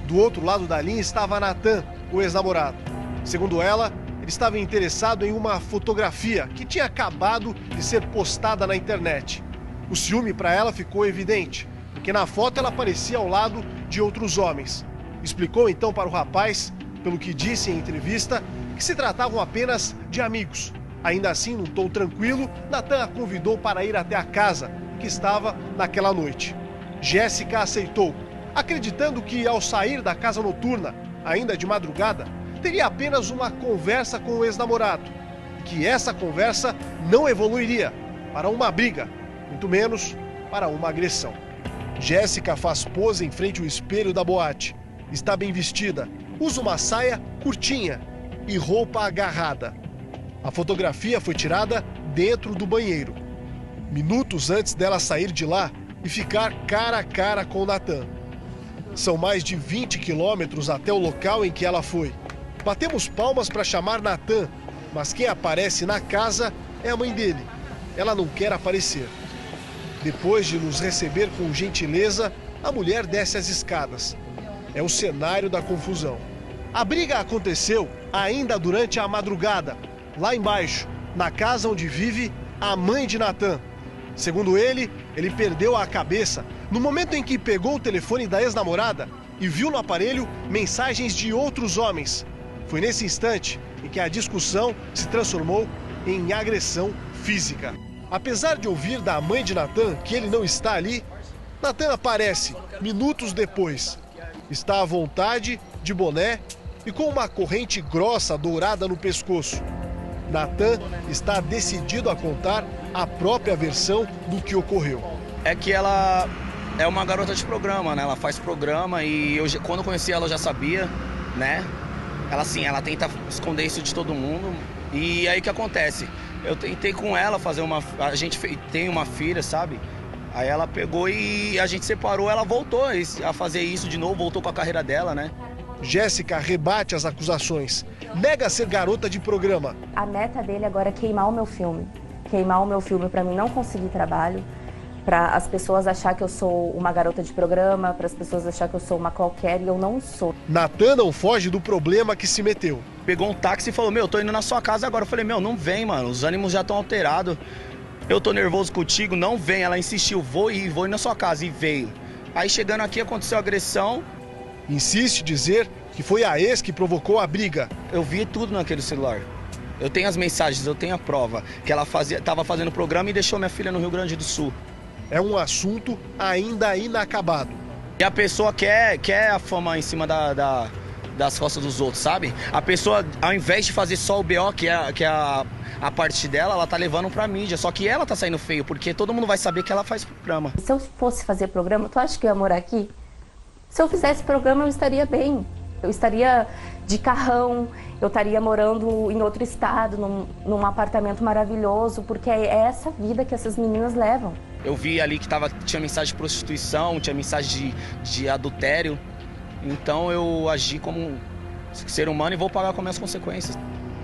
Do outro lado da linha estava Natan, o ex-namorado. Segundo ela, ele estava interessado em uma fotografia que tinha acabado de ser postada na internet. O ciúme para ela ficou evidente, porque na foto ela aparecia ao lado de outros homens. Explicou então para o rapaz, pelo que disse em entrevista, que se tratavam apenas de amigos. Ainda assim, num tom tranquilo, Natan a convidou para ir até a casa que estava naquela noite. Jéssica aceitou, acreditando que ao sair da casa noturna, ainda de madrugada, teria apenas uma conversa com o ex-namorado, e que essa conversa não evoluiria para uma briga, muito menos para uma agressão. Jéssica faz pose em frente ao espelho da boate Está bem vestida, usa uma saia curtinha e roupa agarrada. A fotografia foi tirada dentro do banheiro, minutos antes dela sair de lá e ficar cara a cara com o Natan. São mais de 20 quilômetros até o local em que ela foi. Batemos palmas para chamar Natan, mas quem aparece na casa é a mãe dele. Ela não quer aparecer. Depois de nos receber com gentileza, a mulher desce as escadas. É o cenário da confusão. A briga aconteceu ainda durante a madrugada, lá embaixo, na casa onde vive a mãe de Natan. Segundo ele perdeu a cabeça no momento em que pegou o telefone da ex-namorada e viu no aparelho mensagens de outros homens. Foi nesse instante em que a discussão se transformou em agressão física. Apesar de ouvir da mãe de Natan que ele não está ali, Natan aparece minutos depois. Está à vontade, de boné e com uma corrente grossa dourada no pescoço. Natan está decidido a contar a própria versão do que ocorreu. É que ela é uma garota de programa, né? Ela faz programa e quando eu conheci ela eu já sabia, né? Ela tenta esconder isso de todo mundo. E aí o que acontece? Eu tentei com ela fazer a gente tem uma filha, sabe? Aí ela pegou e a gente separou, ela voltou a fazer isso de novo, voltou com a carreira dela, né? Jéssica rebate as acusações, nega ser garota de programa. A meta dele agora é queimar o meu filme. Queimar o meu filme para mim não conseguir trabalho, para as pessoas achar que eu sou uma garota de programa, para as pessoas achar que eu sou uma qualquer e eu não sou. Natan não foge do problema que se meteu. Pegou um táxi e falou, meu, tô indo na sua casa agora. Eu falei, meu, não vem, mano, os ânimos já estão alterados. Eu tô nervoso contigo, não vem. Ela insistiu, vou ir na sua casa, e veio. Aí chegando aqui aconteceu a agressão. Insiste dizer que foi a ex que provocou a briga. Eu vi tudo naquele celular. Eu tenho as mensagens, eu tenho a prova. Que ela tava fazendo programa e deixou minha filha no Rio Grande do Sul. É um assunto ainda inacabado. E a pessoa quer a fama em cima das costas dos outros, sabe? A pessoa, ao invés de fazer só o BO, que é a parte dela, ela tá levando pra mídia. Só que ela tá saindo feio, porque todo mundo vai saber que ela faz programa. Se eu fosse fazer programa, tu acha que eu ia morar aqui? Se eu fizesse programa, eu estaria bem. Eu estaria de carrão, eu estaria morando em outro estado, num apartamento maravilhoso, porque é essa vida que essas meninas levam. Eu vi ali que tinha mensagem de prostituição, tinha mensagem de adultério. Então eu agi como um ser humano e vou pagar com as minhas consequências.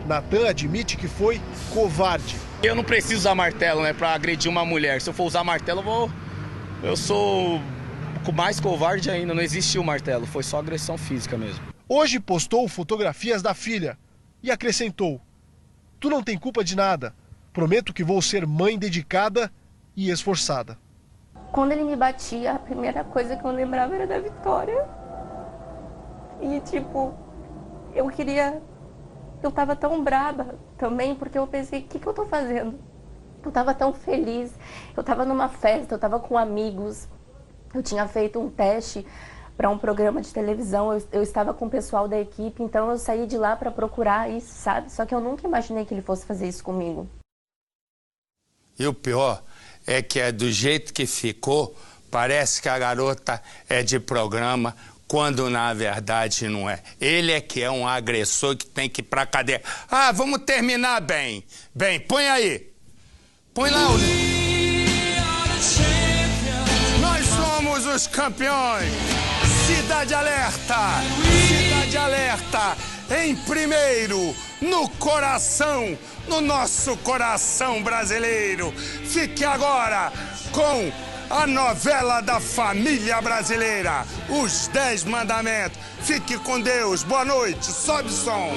Natan admite que foi covarde. Eu não preciso usar martelo, né, pra agredir uma mulher. Se eu for usar martelo, eu sou mais covarde ainda. Não existiu martelo, foi só agressão física mesmo. Hoje postou fotografias da filha e acrescentou: tu não tem culpa de nada. Prometo que vou ser mãe dedicada e esforçada. Quando ele me batia, a primeira coisa que eu lembrava era da Vitória. E tipo, eu tava tão braba também, porque eu pensei, o que eu tô fazendo? Eu tava tão feliz, eu tava numa festa, eu tava com amigos, eu tinha feito um teste para um programa de televisão, eu estava com o pessoal da equipe, então eu saí de lá para procurar isso, sabe? Só que eu nunca imaginei que ele fosse fazer isso comigo. E o pior é que do jeito que ficou, parece que a garota é de programa, quando na verdade não é. Ele é que é um agressor que tem que ir pra cadeia. Ah, vamos terminar bem. Bem, põe aí. Põe lá o... Nós somos os campeões. Cidade Alerta. Cidade Alerta. Em primeiro, no coração, no nosso coração brasileiro. Fique agora com a novela da família brasileira, Os 10 Mandamentos. Fique com Deus, boa noite, sobe o som.